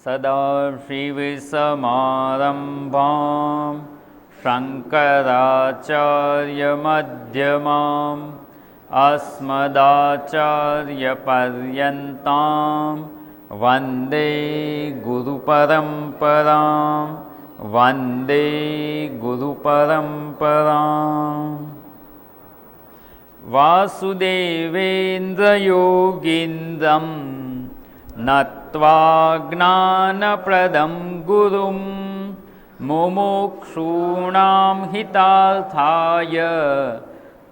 સદાશિવસમારંભાં શંકરાચાર્યમધ્યમાં અસ્મદાચાર્યપર્યન્તાં વંદે ગુરુપરંપરાં વંદે ગુરુપરંપરાં. વાસુદેવેન્દ્રયોગીન્દ્રં નત્વા જ્ઞાનપ્રદં ગુરું મુમુક્ષૂણાં હિતાર્થાય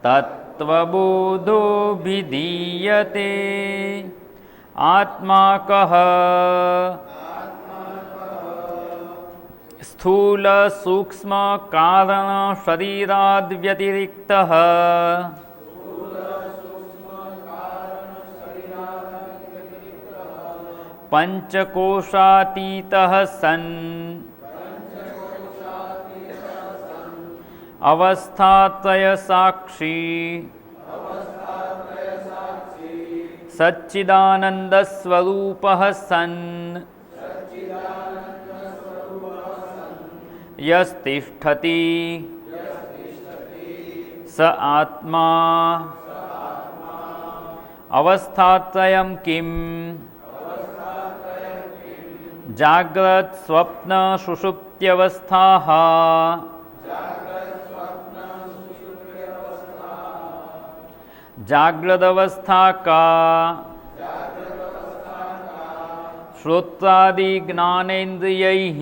તત્વબોધોऽભિધીયતે. આત્મા કઃ સ્થૂલ સૂક્ષ્મ કારણ શરીરાદ વ્યતિરિક્તઃ પંચકોશાતીતઃ સન અવસ્થાત્રય સાક્ષી સચ્ચિદાનંદ સ્વરૂપઃ સન યસ્તિષ્ઠતિ સ આત્મા અવસ્થાત્રયં કિમ જાગ્રત સ્વપ્ન સુષુપ્ત્યવસ્થાઃ જાગ્રદવસ્થા કા શ્રોત્રાદિ જ્ઞાનેન્દ્રિયૈઃ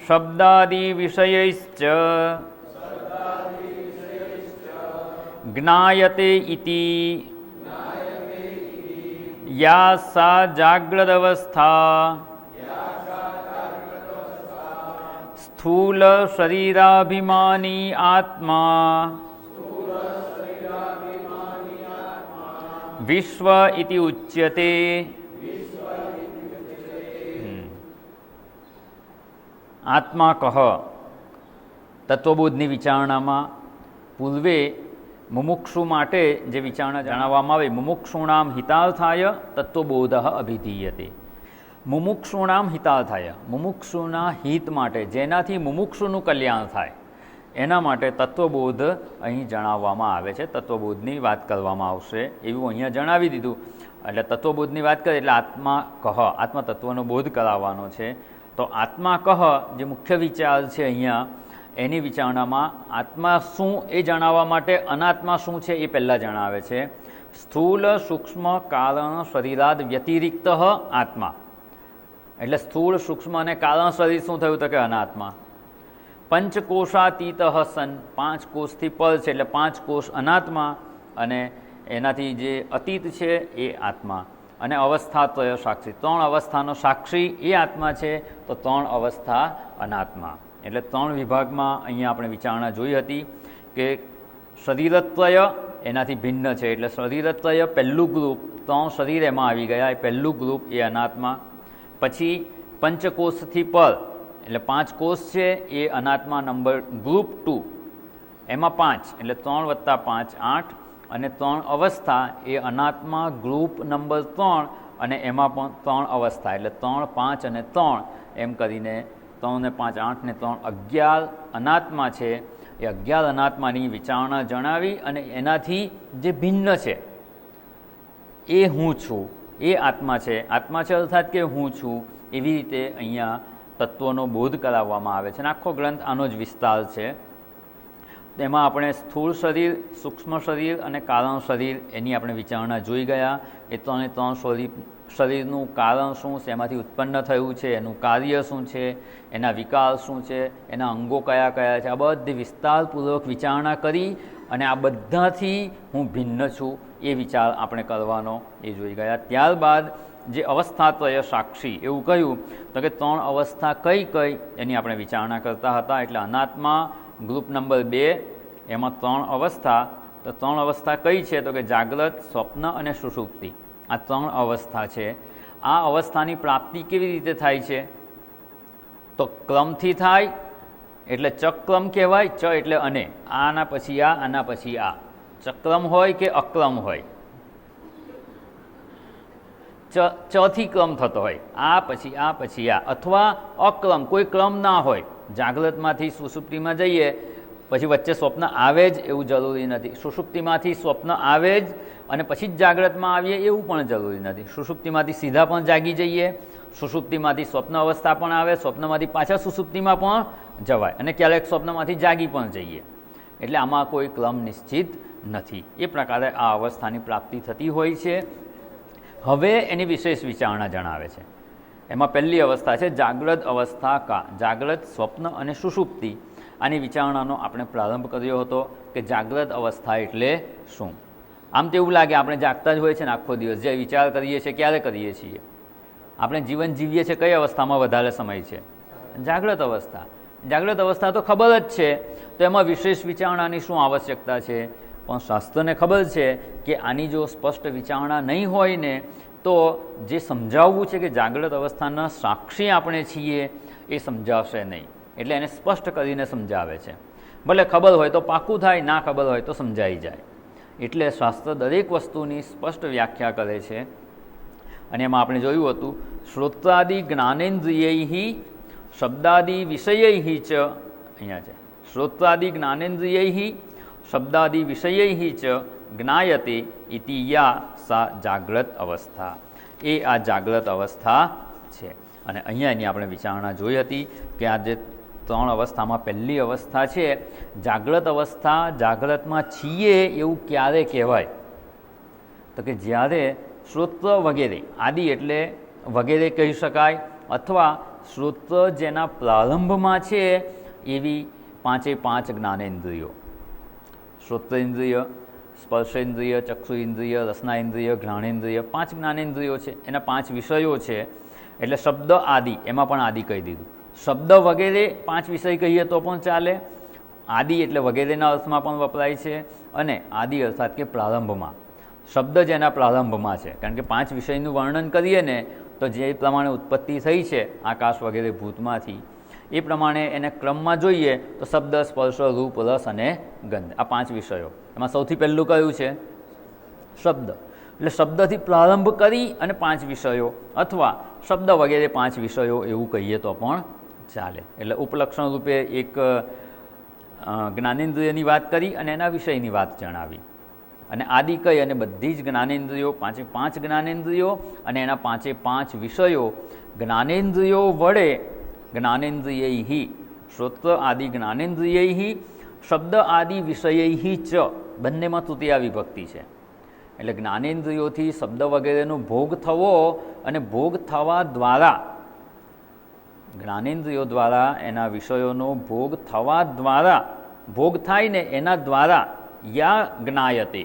શબ્દાદિ વિષયૈશ્ચ જ્ઞાયતે ઇતિ યા સા જાગ્રદવસ્થા સ્થૂલ શરીરાભિમાની આત્મા વિશ્વ ઇતિ ઉચ્યતે. આત્મા કહ તત્વબોધની વિચારણામાં પૂર્વે મુમુક્ષુ માટે જે વિચારણા જણાવવામાં આવે, મુમુક્ષૂણામ હિતાર્થાય તત્વબોધ અભિધીયતે. મુમુક્ષૂણામ હિતાર્થાય, મુમુક્ષુના હિત માટે, જેનાથી મુમુક્ષુનું કલ્યાણ થાય એના માટે તત્વબોધ અહીં જણાવવામાં આવે છે. તત્વબોધની વાત કરવામાં આવશે એવું અહીંયા જણાવી દીધું. એટલે તત્વબોધની વાત કરીએ એટલે આત્મા કહ, આત્મતત્વનો બોધ કરાવવાનો છે. તો આત્મા કહ જે મુખ્ય વિચાર છે અહીંયા એની વિચારણામાં આત્મા શું એ જણાવવા માટે અનાત્મા શું છે એ પહેલાં જણાવે છે. સ્થૂલ સૂક્ષ્મ કારણ શરીરાદ વ્યતિરિક્ત આત્મા, એટલે સ્થૂળ સૂક્ષ્મ અને કારણ શરીર શું થયું તો કે અનાત્મા. પંચકોશાતીત સન, 5 કોષથી પર છે એટલે 5 કોષ અનાત્મા અને એનાથી જે અતીત છે એ આત્મા. અને અવસ્થાત્રય સાક્ષી, 3 અવસ્થાનો સાક્ષી એ આત્મા છે, તો 3 અવસ્થા અનાત્મા. એટલે 3 વિભાગમાં અહીંયા આપણે વિચારણા જોઈ હતી કે શરીરત્રય એનાથી ભિન્ન છે. એટલે શરીરત્રય પહેલું ગ્રુપ, 3 શરીર એમાં આવી ગયા, એ પહેલું ગ્રુપ એ અનાત્મા. પછી પંચકોષથી પર એટલે 5 કોષ છે એ અનાત્મા નંબર ગ્રુપ 2, એમાં 5 એટલે 3 + 5 8 અને 3 અવસ્થા એ અનાત્મા ગ્રુપ નંબર 3 અને એમાં પણ 3 અવસ્થા એટલે 3 5 અને 3 એમ કરીને 3 ને 5 8 ને 3 11 અનાત્મા છે. એ 11 અનાત્માની વિચારણા જણાવી અને એનાથી જે ભિન્ન છે એ હું છું, એ આત્મા છે. આત્મા છે અર્થાત કે હું છું, એવી રીતે અહીંયા તત્વનો બોધ કરાવવામાં આવે છે. અને આખો ગ્રંથ આનો જ વિસ્તાર છે. તેમાં આપણે સ્થૂળ શરીર, સૂક્ષ્મ શરીર અને કારણ શરીર એની આપણે વિચારણા જોઈ ગયા. એ 3 શરીરનું કારણ શું છે, એમાંથી ઉત્પન્ન થયું છે, એનું કાર્ય શું છે, એના વિકાર શું છે, એના અંગો કયા કયા છે, આ બધી વિસ્તારપૂર્વક વિચારણા કરી અને આ બધાથી હું ભિન્ન છું એ વિચાર આપણે કરવાનો એ જોઈ ગયા. ત્યારબાદ જે અવસ્થાત્રય સાક્ષી એવું કહ્યું તો કે 3 અવસ્થા કઈ કઈ એની આપણે વિચારણા કરતા હતા. એટલે અનાત્મા ગ્રુપ નંબર 2 એમાં 3 અવસ્થા. તો 3 અવસ્થા કઈ છે તો કે જાગ્રત, સ્વપ્ન અને સુષુપ્તિ, આ 3 અવસ્થા છે. આ અવસ્થાની પ્રાપ્તિ કેવી રીતે થાય છે તો ક્રમથી થાય. એટલે ચક્રમ કહેવાય. ચ એટલે અને, આના પછી આ, આના પછી આ. ચક્રમ હોય કે અક્રમ હોય, ચથી ક્રમ થતો હોય, આ પછી આ પછી આ, અથવા અક્રમ, કોઈ ક્રમ ના હોય. જાગ્રતમાંથી સુષુપ્તિમાં જઈએ પછી વચ્ચે સ્વપ્ન આવે જ એવું જરૂરી નથી. સુષુપ્તિમાંથી સ્વપ્ન આવે જ અને પછી જ જાગ્રતમાં આવીએ એવું પણ જરૂરી નથી. સુષુપ્તિમાંથી સીધા પણ જાગી જઈએ, સુષુપ્તિમાંથી સ્વપ્ન અવસ્થા પણ આવે, સ્વપ્નમાંથી પાછા સુષુપ્તિમાં પણ જવાય અને ક્યારેક સ્વપ્નમાંથી જાગી પણ જઈએ. એટલે આમાં કોઈ ક્રમ નિશ્ચિત નથી. એ પ્રકારે આ અવસ્થાની પ્રાપ્તિ થતી હોય છે. હવે એની વિશેષ વિચારણા જણાવે છે. એમાં પહેલી અવસ્થા છે જાગ્રત અવસ્થા કા. જાગ્રત, સ્વપ્ન અને સુષુપ્તિ, આની વિચારણાનો આપણે પ્રારંભ કર્યો હતો કે જાગ્રત અવસ્થા એટલે શું. આમ તો એવું લાગે આપણે જાગતા જ હોય છે ને આખો દિવસ, જે વિચાર કરીએ છીએ ક્યારે કરીએ છીએ, આપણે જીવન જીવીએ છીએ કઈ અવસ્થામાં વધારે સમય છે? જાગ્રત અવસ્થા. જાગ્રત અવસ્થા તો ખબર જ છે, તો એમાં વિશેષ વિચારણાની શું આવશ્યકતા છે? પણ શાસ્ત્રને ખબર છે કે આની જો સ્પષ્ટ વિચારણા નહીં હોય ને તો જે સમજાવવું છે કે જાગ્રત અવસ્થાના સાક્ષી આપણે છીએ એ સમજાવશે નહીં. એટલે એને સ્પષ્ટ કરીને સમજાવે છે. ભલે ખબર હોય તો પાકું થાય, ના ખબર હોય તો સમજાઈ જાય. એટલે શાસ્ત્ર દરેક વસ્તુની સ્પષ્ટ વ્યાખ્યા કરે છે. અને એમાં આપણે જોયું હતું શ્રોત્રાદિ જ્ઞાનેન્દ્રિયૈ શબ્દાદિ વિષયૈ ચ, અહીંયા છે શ્રોત્રાદિ જ્ઞાનેન્દ્રિયૈ શબ્દાદિ વિષયૈ ચ જ્ઞાયતે ઇતિ યા સા જાગ્રત અવસ્થા. એ આ જાગ્રત અવસ્થા છે. અને અહીંયા એની આપણે વિચારણા જોઈ હતી કે આ જે ત્રણ અવસ્થામાં પહેલી અવસ્થા છે જાગ્રત અવસ્થા, જાગ્રતમાં છીએ એવું ક્યારે કહેવાય? તો કે જ્યારે શ્રોત્ર વગેરે, આદિ એટલે વગેરે કહી શકાય, અથવા શ્રોત્ર જેના પ્રારંભમાં છે એવી પાંચે પાંચ જ્ઞાનેન્દ્રિયો, શ્રોત્રેન્દ્રિય, સ્પર્શેન્દ્રિય, ચક્ષુઇન્દ્રિય, રસનાઇન્દ્રિય, ઘ્રાણેન્દ્રિય, પાંચ જ્ઞાનેન્દ્રિયો છે. એના પાંચ વિષયો છે. એટલે શબ્દ આદિ, એમાં પણ આદિ કહી દીધું. શબ્દ વગેરે પાંચ વિષય કહીએ તો પણ ચાલે. આદિ એટલે વગેરેના અર્થમાં પણ વપરાય છે. અને આદિ અર્થાત કે પ્રારંભમાં, શબ્દ જેના પ્રારંભમાં છે. કારણ કે પાંચ વિષયનું વર્ણન કરીએ ને તો જે પ્રમાણે ઉત્પત્તિ થઈ છે આકાશ વગેરે ભૂતમાંથી, એ પ્રમાણે એને ક્રમમાં જોઈએ તો શબ્દ, સ્પર્શ, રૂપ, રસ અને ગંધ, આ પાંચ વિષયો. એમાં સૌથી પહેલું કયું છે? શબ્દ. એટલે શબ્દથી પ્રારંભ કરી અને પાંચ વિષયો, અથવા શબ્દ વગેરે પાંચ વિષયો એવું કહીએ તો પણ ચાલે. એટલે ઉપલક્ષણ રૂપે એક જ્ઞાનેન્દ્રિયની વાત કરી અને એના વિષયની વાત જણાવી. અને આદિ કહી અને બધી જ જ્ઞાનેન્દ્રિયો, પાંચે પાંચ જ્ઞાનેન્દ્રિયો અને એના પાંચે પાંચ વિષયો જ્ઞાનેન્દ્રિયો વડે, જ્ઞાનેન્દ્રિયૈ, શ્રોત્ર આદિ જ્ઞાનેન્દ્રિયૈ, શબ્દ આદિ વિષયૈ ચ, બંનેમાં તૃતીયા વિભક્તિ છે. એટલે જ્ઞાનેન્દ્રિયોથી શબ્દ વગેરેનો ભોગ થવો અને ભોગ થવા દ્વારા, જ્ઞાનેન્દ્રિયો દ્વારા એના વિષયોનો ભોગ થવા દ્વારા, ભોગ થાય ને એના દ્વારા યા જ્ઞાયતે,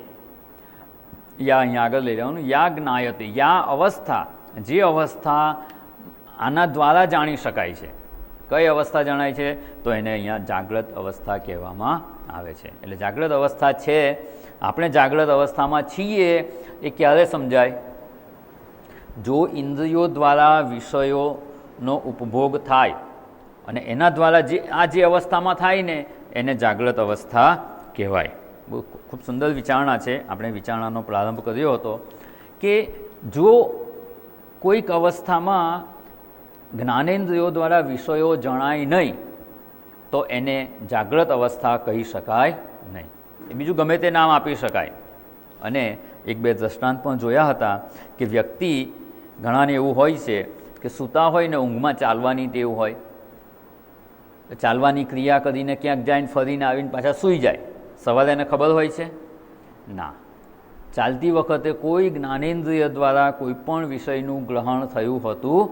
યા અહીંયા આગળ લઈ લેવાનું, યા જ્ઞાયતે, યા અવસ્થા, જે અવસ્થા આના દ્વારા જાણી શકાય છે. કઈ અવસ્થા જણાય છે? તો એને અહીંયા જાગ્રત અવસ્થા કહેવામાં આવે છે. એટલે જાગ્રત અવસ્થા છે, આપણે જાગ્રત અવસ્થામાં છીએ એ ક્યારે સમજાય? જો ઇન્દ્રિયો દ્વારા વિષયોનો ઉપભોગ થાય અને એના દ્વારા જે અવસ્થામાં થાય ને એને જાગ્રત અવસ્થા કહેવાય. બહુ ખૂબ સુંદર વિચારણા છે. આપણે વિચારણાનો પ્રારંભ કર્યો હતો કે જો કોઈક અવસ્થામાં જ્ઞાનેન્દ્રિયો દ્વારા વિષયો જણાય નહીં તો એને જાગ્રત અવસ્થા કહી શકાય નહીં. એ બીજું ગમે તે નામ આપી શકાય. અને એક બે દ્રષ્ટાંત પણ જોયા હતા કે વ્યક્તિ, ઘણાને એવું હોય છે કે સૂતા હોય ને ઊંઘમાં ચાલવાની ટેવ હોય, ચાલવાની ક્રિયા કરીને ક્યાંક જઈને ફરીને આવીને પાછા સૂઈ જાય. સવારે એને ખબર હોય છે? ના. ચાલતી વખતે કોઈ જ્ઞાનેન્દ્રિય દ્વારા કોઈ પણ વિષયનું ગ્રહણ થયું હોતું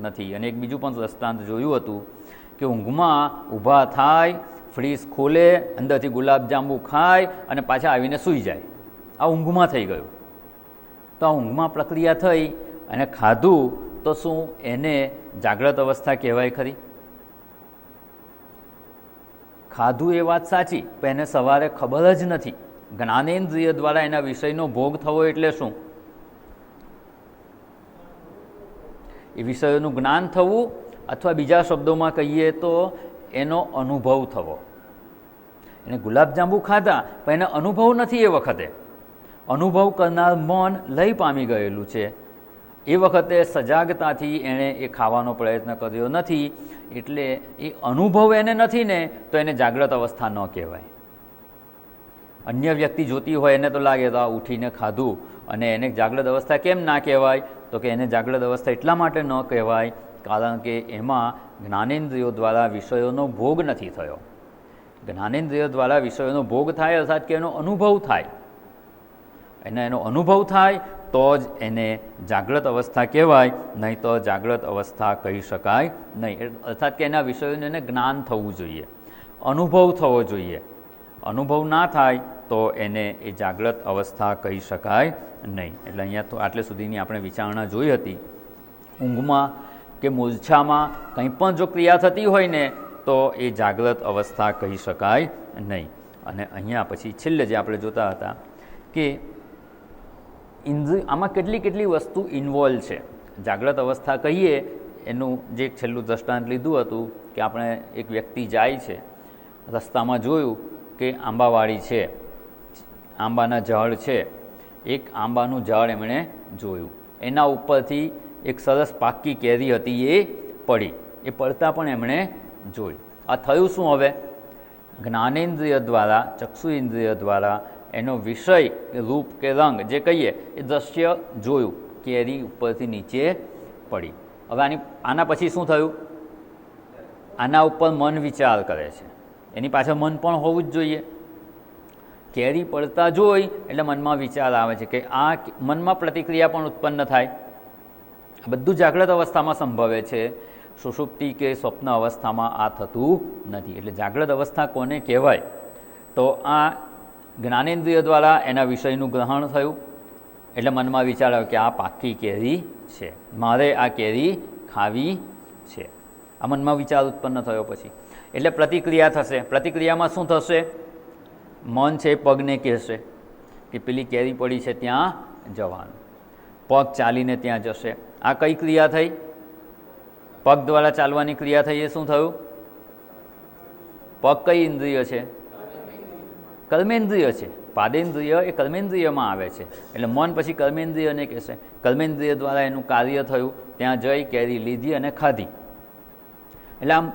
નથી. અને એક બીજું પણ દ્રષ્ટાંત જોયું હતું કે ઊંઘમાં ઊભા થાય, ફ્રીજ ખોલે, અંદરથી ગુલાબજાંબુ ખાય અને પાછા આવીને સૂઈ જાય. આ ઊંઘમાં થઈ ગયું. તો આ ઊંઘમાં પ્રક્રિયા થઈ અને ખાધું તો શું એને જાગ્રત અવસ્થા કહેવાય ખરી? ખાધું એ વાત સાચી, પણ એને સવારે ખબર જ નથી. જ્ઞાનેન્દ્રિય દ્વારા એના વિષયનો ભોગ થવો એટલે શું? એ વિષયોનું જ્ઞાન થવું, અથવા બીજા શબ્દોમાં કહીએ તો એનો અનુભવ થવો. એને ગુલાબજાંબુ ખાધા પણ એને અનુભવ નથી. એ વખતે અનુભવ કરનાર મન લય પામી ગયેલું છે એ વખતે સજાગતાથી એણે એ ખાવાનો પ્રયત્ન કર્યો નથી, એટલે એ અનુભવ એને નથી ને તો એને જાગ્રત અવસ્થા ન કહેવાય. અન્ય વ્યક્તિ જોતી હોય એને તો લાગે તો આ ઉઠીને ખાધું, અને એને જાગ્રત અવસ્થા કેમ ના કહેવાય? તો કે એને જાગ્રત અવસ્થા એટલા માટે ન કહેવાય કારણ કે એમાં જ્ઞાનેન્દ્રિયો દ્વારા વિષયોનો ભોગ નથી થયો. જ્ઞાનેન્દ્રિયો દ્વારા વિષયોનો ભોગ થાય અર્થાત કે એનો અનુભવ થાય, એનો અનુભવ થાય તો જ એને જાગ્રત અવસ્થા કહેવાય, નહીં તો જાગ્રત અવસ્થા કહી શકાય નહીં. અર્થાત કે એના વિષયોનું એને જ્ઞાન થવું જોઈએ, અનુભવ થવો જોઈએ. અનુભવ ના થાય તો એને એ જાગ્રત અવસ્થા કહી શકાય નહીં. એટલે અહીંયા તો આટલે સુધીની આપણે વિચારણા જોઈ હતી. ઊંઘમાં કે મૂર્છામાં કંઈ પણ જો ક્રિયા થતી હોય ને તો એ જાગ્રત અવસ્થા કહી શકાય નહીં. અને અહીંયા પછી છેલ્લે જે આપણે જોતા હતા કે આમાં કેટલી વસ્તુ ઇન્વોલ્વ છે. જાગ્રત અવસ્થા કહીએ એનું જે છેલ્લું દ્રષ્ટાંત લીધું હતું કે આપણે એક વ્યક્તિ જાય છે, રસ્તામાં જોયું કે આંબાવાડી છે, આંબાના ઝાડ છે, એક આંબાનું ઝાડ એમણે જોયું, એના ઉપરથી એક સરસ પાકી કેરી હતી એ પડી, એ પડતા પણ એમણે જોયું. આ થયું શું? હવે જ્ઞાનેન્દ્રિય દ્વારા, ચક્ષુ ઇન્દ્રિય દ્વારા એનો વિષય રૂપ કે રંગ જે કહીએ એ દ્રશ્ય જોયું, કેરી ઉપરથી નીચે પડી. હવે આના પછી શું થયું? આના ઉપર મન વિચાર કરે છે, એની પાછળ મન પણ હોવું જ જોઈએ. કેરી પડતા જોઈ એટલે મનમાં વિચાર આવે છે કે આ મનમાં પ્રતિક્રિયા પણ ઉત્પન્ન થાય. આ બધું જાગ્રત અવસ્થામાં સંભવે છે, સુષુપ્તિ કે સ્વપ્ન અવસ્થામાં આ થતું નથી. એટલે જાગ્રત અવસ્થા કોને કહેવાય? તો આ જ્ઞાનેન્દ્રિય દ્વારા એના વિષયનું ગ્રહણ થયું એટલે મનમાં વિચાર આવ્યો કે આ પાકી કેરી છે, મારે આ કેરી ખાવી છે. આ મનમાં વિચાર ઉત્પન્ન થયો પછી એટલે પ્રતિક્રિયા થશે. પ્રતિક્રિયામાં શું થશે? મન છે પગને કહેશે કે પેલી કેરી પડી છે ત્યાં જવાનું, પગ ચાલીને ત્યાં જશે. આ કઈ ક્રિયા થઈ? પગ દ્વારા ચાલવાની ક્રિયા થઈ. એ શું થયું? પગ કઈ ઇન્દ્રિય છે? કર્મેન્દ્રિય છે. પાદેન્દ્રિય એ કર્મેન્દ્રિયમાં આવે છે. એટલે મન પછી કર્મેન્દ્રિયને કહેશે. કર્મેન્દ્રિય દ્વારા એનું કાર્ય થયું, ત્યાં જઈ કેરી લીધી અને ખાધી. એટલે આમ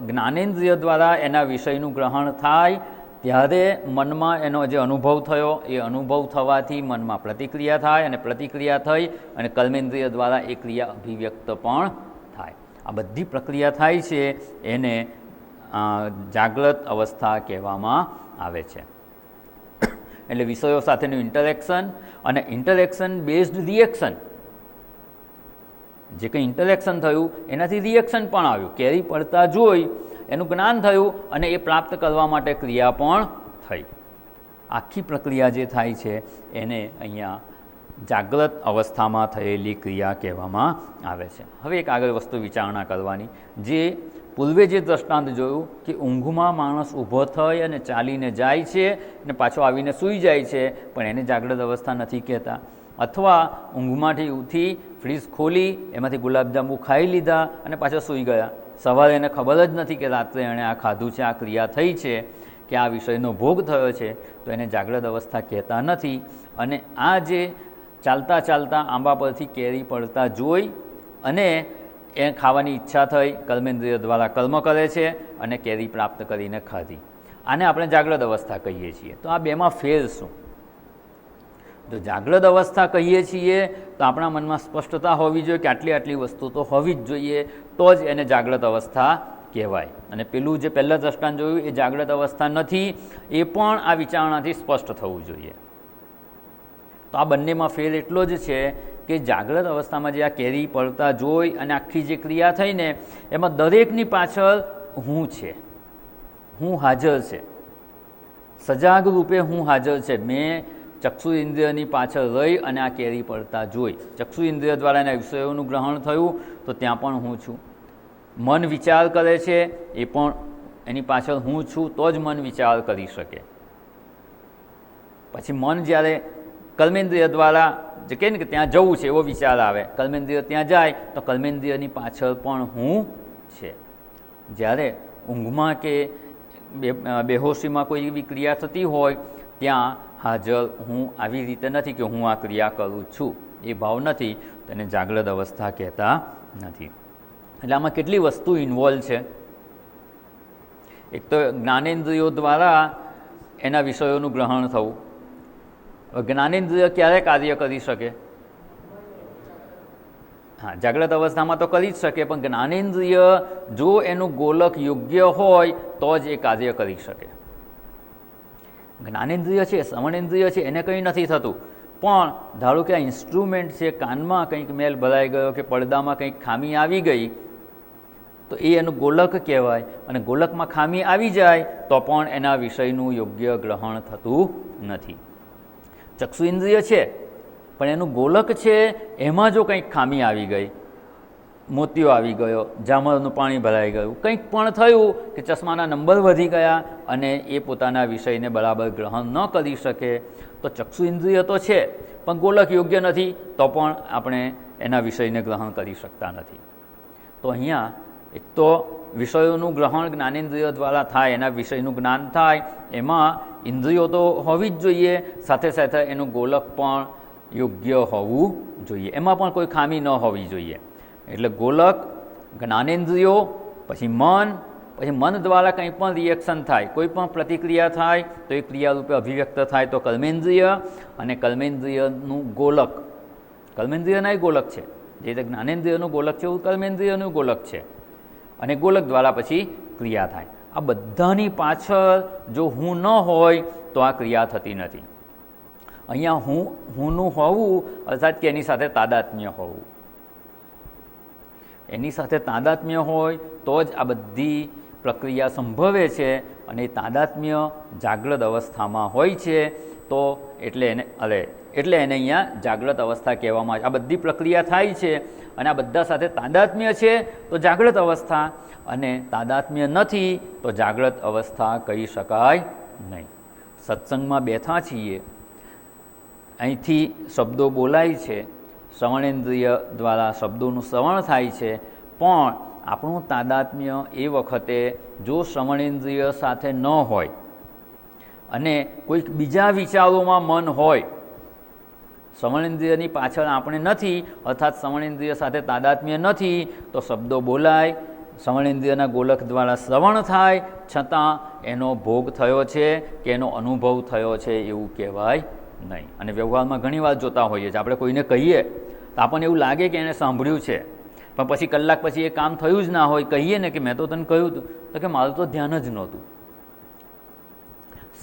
જ્ઞાનેન્દ્રિય દ્વારા એના વિષયનું ગ્રહણ થાય ત્યારે મનમાં એનો જે અનુભવ થયો એ અનુભવ થવાથી મનમાં પ્રતિક્રિયા થાય, અને પ્રતિક્રિયા થઈ અને કર્મેન્દ્રિય દ્વારા એ ક્રિયા અભિવ્યક્ત પણ થાય. આ બધી પ્રક્રિયા થાય છે એને જાગ્રત અવસ્થા કહેવામાં આવે છે. એટલે વિષયો સાથેનું ઇન્ટરેક્શન અને ઇન્ટરેક્શન બેઝડ રિએક્શન, જે કંઈ ઇન્ટરેક્શન થયું એનાથી રિએક્શન પણ આવ્યું. કેરી પડતા જોઈ એનું જ્ઞાન થયું અને એ પ્રાપ્ત કરવા માટે ક્રિયા પણ થઈ. આખી પ્રક્રિયા જે થાય છે એને અહીંયા જાગ્રત અવસ્થામાં થયેલી ક્રિયા કહેવામાં આવે છે. હવે એક આગળ વસ્તુ વિચારણા કરવાની, જે પૂર્વે જે દ્રષ્ટાંત જોયું કે ઊંઘમાં માણસ ઊભો થઈ અને ચાલીને જાય છે અને પાછો આવીને સૂઈ જાય છે, પણ એને જાગ્રત અવસ્થા નથી કહેતા. અથવા ઊંઘમાંથી ઉઠી ફ્રીજ ખોલી એમાંથી ગુલાબજાંબુ ખાઈ લીધા અને પાછા સૂઈ ગયા, સવારે એને ખબર જ નથી કે રાત્રે એણે આ ખાધું છે, આ ક્રિયા થઈ છે, કે આ વિષયનો ભોગ થયો છે, તો એને જાગ્રત અવસ્થા કહેતા નથી. અને આ જે ચાલતા ચાલતા આંબા પરથી કેરી પડતા જોઈ અને એ ખાવાની ઈચ્છા થઈ, કર્મેન્દ્રિય દ્વારા કર્મ કરે છે અને કેરી પ્રાપ્ત કરીને ખાધી, આને આપણે જાગ્રત અવસ્થા કહીએ છીએ. તો આ બેમાં ફેર શું? જો જાગ્રત અવસ્થા કહીએ છીએ તો આપણા મનમાં સ્પષ્ટતા હોવી જોઈએ કે આટલી વસ્તુ તો હોવી જ જોઈએ, તો જ એને જાગ્રત અવસ્થા કહેવાય. અને પેલું જે પહેલાં દ્રષ્ટાંત જોયું એ જાગ્રત અવસ્થા નથી, એ પણ આ વિચારણાથી સ્પષ્ટ થવું જોઈએ. તો આ બંનેમાં ફેર એટલો જ છે કે જાગ્રત અવસ્થામાં જે આ કેરી પડતા જોઈ અને આખી જે ક્રિયા થઈને એમાં દરેકની પાછળ હું છે, હું હાજર છે, સજાગ રૂપે હું હાજર છે. મેં ચક્ષુ ઇન્દ્રિયની પાછળ રહી અને આ કેરી પડતા જોઈ, ચક્ષુ ઇન્દ્રિય દ્વારા એના વિષયોનું ગ્રહણ થયું તો ત્યાં પણ હું છું. મન વિચાર કરે છે એ પણ એની પાછળ હું છું, તો જ મન વિચાર કરી શકે. પછી મન જ્યારે કર્મેન્દ્રિય દ્વારા જે કહે ને કે ત્યાં જવું છે એવો વિચાર આવે, કર્મેન્દ્રિય ત્યાં જાય તો કર્મેન્દ્રિયની પાછળ પણ હું છે. જ્યારે ઊંઘમાં કે બેહોશીમાં કોઈ એવી ક્રિયા થતી હોય ત્યાં હાજર હું આવી રીતે નથી કે હું આ ક્રિયા કરું છું, એ ભાવ નથી. તો તેને જાગ્રત અવસ્થા કહેતા નથી. એટલે આમાં કેટલી વસ્તુ ઇન્વોલ્વ છે. એક તો જ્ઞાનેન્દ્રિયો દ્વારા એના વિષયોનું ગ્રહણ થવું. જ્ઞાનેન્દ્રિય ક્યારે કાર્ય કરી શકે? હા, જાગ્રત અવસ્થામાં તો કરી જ શકે, પણ જ્ઞાનેન્દ્રિય જો એનું ગોલક યોગ્ય હોય તો જ એ કાર્ય કરી શકે. જ્ઞાનેન્દ્રિય છે, શ્રવણેન્દ્રિય છે, એને કંઈ નથી થતું, પણ ધારો કે આ ઇન્સ્ટ્રુમેન્ટ છે, કાનમાં કંઈક મેલ ભરાઈ ગયો કે પડદામાં કંઈક ખામી આવી ગઈ તો એ એનું ગોલક કહેવાય, અને ગોલકમાં ખામી આવી જાય તો પણ એના વિષયનું યોગ્ય ગ્રહણ થતું નથી. ચક્ષુ ઇન્દ્રિય છે, પણ એનું ગોલક છે એમાં જો કંઈક ખામી આવી ગઈ, મોતિયો આવી ગયો, જામરનું પાણી ભરાઈ ગયું, કંઈક પણ થયું કે ચશ્માના નંબર વધી ગયા અને એ પોતાના વિષયને બરાબર ગ્રહણ ન કરી શકે, તો ચક્ષુ ઇન્દ્રિય તો છે પણ ગોલક યોગ્ય નથી તો પણ આપણે એના વિષયને ગ્રહણ કરી શકતા નથી. તો અહીંયા એક તો વિષયોનું ગ્રહણ જ્ઞાનેન્દ્રિય દ્વારા થાય, એના વિષયનું જ્ઞાન થાય, એમાં ઇન્દ્રિયો તો હોવી જ જોઈએ, સાથે સાથે એનું ગોલક પણ યોગ્ય હોવું જોઈએ, એમાં પણ કોઈ ખામી ન હોવી જોઈએ. એટલે ગોલક, જ્ઞાનેન્દ્રિયો, પછી મન દ્વારા કંઈ પણ રિએક્શન થાય, કોઈ પણ પ્રતિક્રિયા થાય તો એ ક્રિયા રૂપે અભિવ્યક્ત થાય તો કર્મેન્દ્રિય, અને કર્મેન્દ્રિયનું ગોલક, કર્મેન્દ્રિયના ગોલક છે, જે રીતે જ્ઞાનેન્દ્રિયનું ગોલક છે એવું કર્મેન્દ્રિયનું ગોલક છે, અને ગોલક દ્વારા પછી ક્રિયા થાય. આ બધાની પાછળ જો હું ન હોય તો આ ક્રિયા થતી નથી. અહીંયા હુંનું હોવું અર્થાત કે એની સાથે તાદાત્મ્ય હોવું, એની સાથે તાદાત્મ્ય હોય તો જ આ બધી પ્રક્રિયા સંભવે છે, અને તાદાત્મ્ય જાગ્રત અવસ્થામાં હોય છે તો એટલે એને અહીંયા જાગ્રત અવસ્થા કહેવામાં આવે છે. આ બધી પ્રક્રિયા થાય છે અને આ બધા સાથે તાદાત્મ્ય છે તો જાગ્રત અવસ્થા, અને તાદાત્મ્ય નથી તો જાગ્રત અવસ્થા કહી શકાય નહીં. સત્સંગમાં બેઠા છીએ, અહીંથી શબ્દો બોલાય છે, શ્રવણેન્દ્રિય દ્વારા શબ્દોનું શ્રવણ થાય છે, પણ આપણું તાદાત્મ્ય એ વખતે જો શ્રવણેન્દ્રિય સાથે ન હોય અને કોઈક બીજા વિચારોમાં મન હોય, શ્રવણેન્દ્રિયની પાછળ આપણે નથી, અર્થાત શ્રવણેન્દ્રિય સાથે તાદાત્મ્ય નથી, તો શબ્દો બોલાય, શ્રવણેન્દ્રિયના ગોલક દ્વારા શ્રવણ થાય, છતાં એનો ભોગ થયો છે કે એનો અનુભવ થયો છે એવું કહેવાય નહીં. અને વ્યવહારમાં ઘણીવાર જોતા હોઈએ છીએ, આપણે કોઈને કહીએ તો આપણને એવું લાગે કે એને સાંભળ્યું છે, પણ પછી કલાક પછી એ કામ થયું જ ના હોય, કહીએ ને કે મેં તો તને કહ્યું હતું, તો કે મારું તો ધ્યાન જ નહોતું.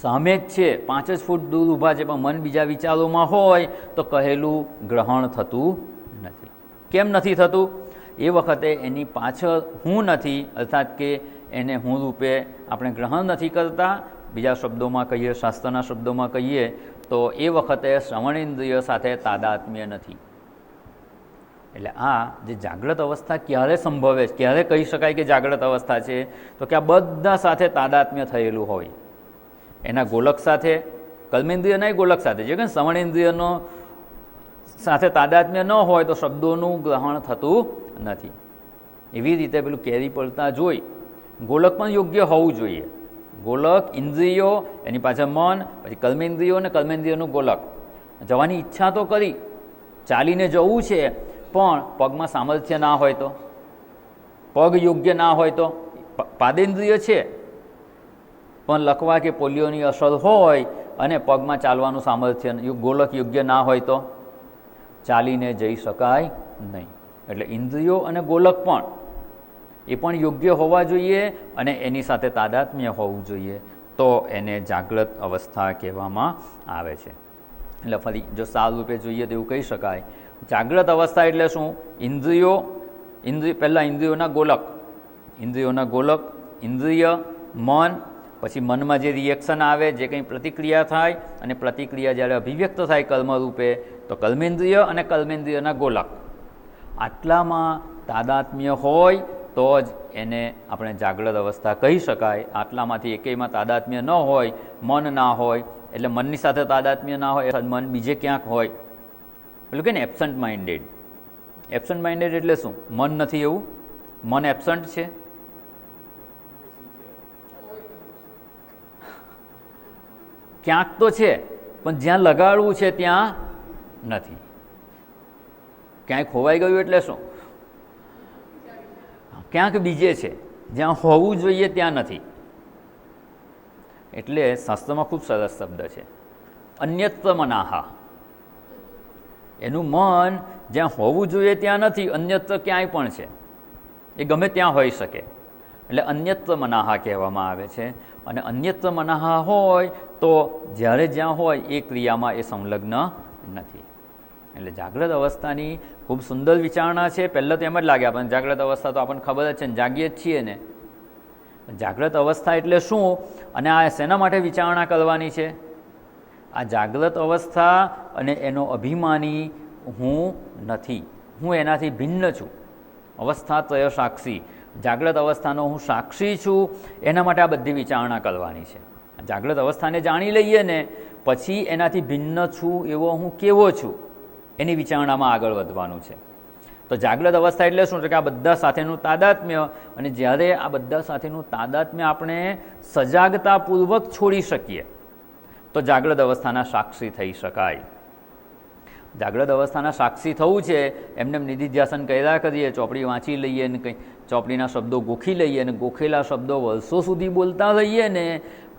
સામે જ છે, 5 જ ફૂટ દૂર ઊભા છે, પણ મન બીજા વિચારોમાં હોય તો કહેલું ગ્રહણ થતું નથી. કેમ નથી થતું? એ વખતે એની પાછળ હું નથી, અર્થાત કે એને હું રૂપે આપણે ગ્રહણ નથી કરતા. બીજા શબ્દોમાં કહીએ, શાસ્ત્રના શબ્દોમાં કહીએ તો એ વખતે શ્રવણેન્દ્રિય સાથે તાદાત્મ્ય નથી. એટલે આ જે જાગ્રત અવસ્થા ક્યારે સંભવે, ક્યારે કહી શકાય કે જાગ્રત અવસ્થા છે, તો કે આ બધા સાથે તાદાત્મ્ય થયેલું હોય, એના ગોલક સાથે, કર્મેન્દ્રિયના ગોલક સાથે. જે કે શ્રવણેન્દ્રિયનો સાથે તાદાત્મ્ય ન હોય તો શબ્દોનું ગ્રહણ થતું નથી. એવી રીતે પેલું કેરી પડતા જોઈ, ગોલક પણ યોગ્ય હોવું જોઈએ. ગોલક, ઇન્દ્રિયો, એની પાછળ મન, પછી કર્મેન્દ્રિયો અને કર્મેન્દ્રિયોનું ગોલક. જવાની ઈચ્છા તો કરી, ચાલીને જવું છે, પણ પગમાં સામર્થ્ય ના હોય તો, પગ યોગ્ય ના હોય તો, પાદેન્દ્રિય છે પણ લકવા કે પોલિયોની અસર હોય અને પગમાં ચાલવાનું સામર્થ્ય, ગોલક યોગ્ય ના હોય તો ચાલીને જઈ શકાય નહીં. એટલે ઇન્દ્રિયો અને ગોલક પણ એ પણ યોગ્ય હોવા જોઈએ અને એની સાથે તાદાત્મ્ય હોવું જોઈએ, તો એને જાગ્રત અવસ્થા કહેવામાં આવે છે. એટલે ફરી જો સાર રૂપે જોઈએ તો એવું કહી શકાય, જાગ્રત અવસ્થા એટલે શું? પહેલાં ઇન્દ્રિયોના ગોલક, ઇન્દ્રિય, મન, પછી મનમાં જે રિએક્શન આવે, જે કંઈ પ્રતિક્રિયા થાય, અને પ્રતિક્રિયા જ્યારે અભિવ્યક્ત થાય કર્મરૂપે તો કર્મેન્દ્રિય અને કર્મેન્દ્રિયના ગોલક, આટલામાં તાદાત્મ્ય હોય તો જ એને આપણે જાગ્રત અવસ્થા કહી શકાય. આટલામાંથી એકેયમાં તાદાત્મ્ય ન હોય, મન ના હોય, એટલે મનની સાથે તાદાત્મ્ય ના હોય, મન બીજે ક્યાંક હોય, પેલું કે ને એબસન્ટ માઇન્ડેડ. એબસન્ટ માઇન્ડેડ એટલે શું? મન નથી એવું, મન એબસન્ટ છે. ક્યાંક તો છે પણ જ્યાં લગાડવું છે ત્યાં નથી. ક્યાંય ખોવાઈ ગયું એટલે શું? ક્યાંક બીજે છે, જ્યાં હોવું જોઈએ ત્યાં નથી. એટલે શાસ્ત્રમાં ખૂબ સરસ શબ્દ છે, અન્યત્ર મનાહા. એનું મન જ્યાં હોવું જોઈએ ત્યાં નથી, અન્યત્ર ક્યાંય પણ છે, એ ગમે ત્યાં હોઈ શકે. એટલે અન્યત્ર મનાહા કહેવામાં આવે છે. અને અન્યત્ર મનાહા હોય તો જ્યારે જ્યાં હોય એ ક્રિયામાં એ સંલગ્ન નથી. એટલે જાગ્રત અવસ્થાની ખૂબ સુંદર વિચારણા છે. પહેલાં તો એમ જ લાગે આપણને જાગ્રત અવસ્થા તો આપણને ખબર જ છે ને, જાગીએ જ છીએ ને. જાગ્રત અવસ્થા એટલે શું અને આ શેના માટે વિચારણા કરવાની છે? આ જાગ્રત અવસ્થા અને એનો અભિમાની હું નથી, હું એનાથી ભિન્ન છું. અવસ્થાત્રય સાક્ષી, જાગ્રત અવસ્થાનો હું સાક્ષી છું. એના માટે આ બધી વિચારણા કરવાની છે. જાગ્રત અવસ્થાને જાણી લઈએ ને પછી એનાથી ભિન્ન છું એવો હું કેવો છું એની વિચારણામાં આગળ વધવાનું છે. તો જાગ્રત અવસ્થા એટલે શું? કે આ બધા સાથેનું તાદાત્મ્ય. અને જ્યારે આ બધા સાથેનું તાદાત્મ્ય આપણે સજાગતાપૂર્વક છોડી શકીએ તો જાગ્રત અવસ્થાના સાક્ષી થઈ શકાય. જાગ્રત અવસ્થાના સાક્ષી થવું છે એમને નિધિધ્યાસન કર્યા કરીએ, ચોપડી વાંચી લઈએ ને કંઈ ચોપડીના શબ્દો ગોખી લઈએ ને ગોખેલા શબ્દો વર્ષો સુધી બોલતા રહીએ ને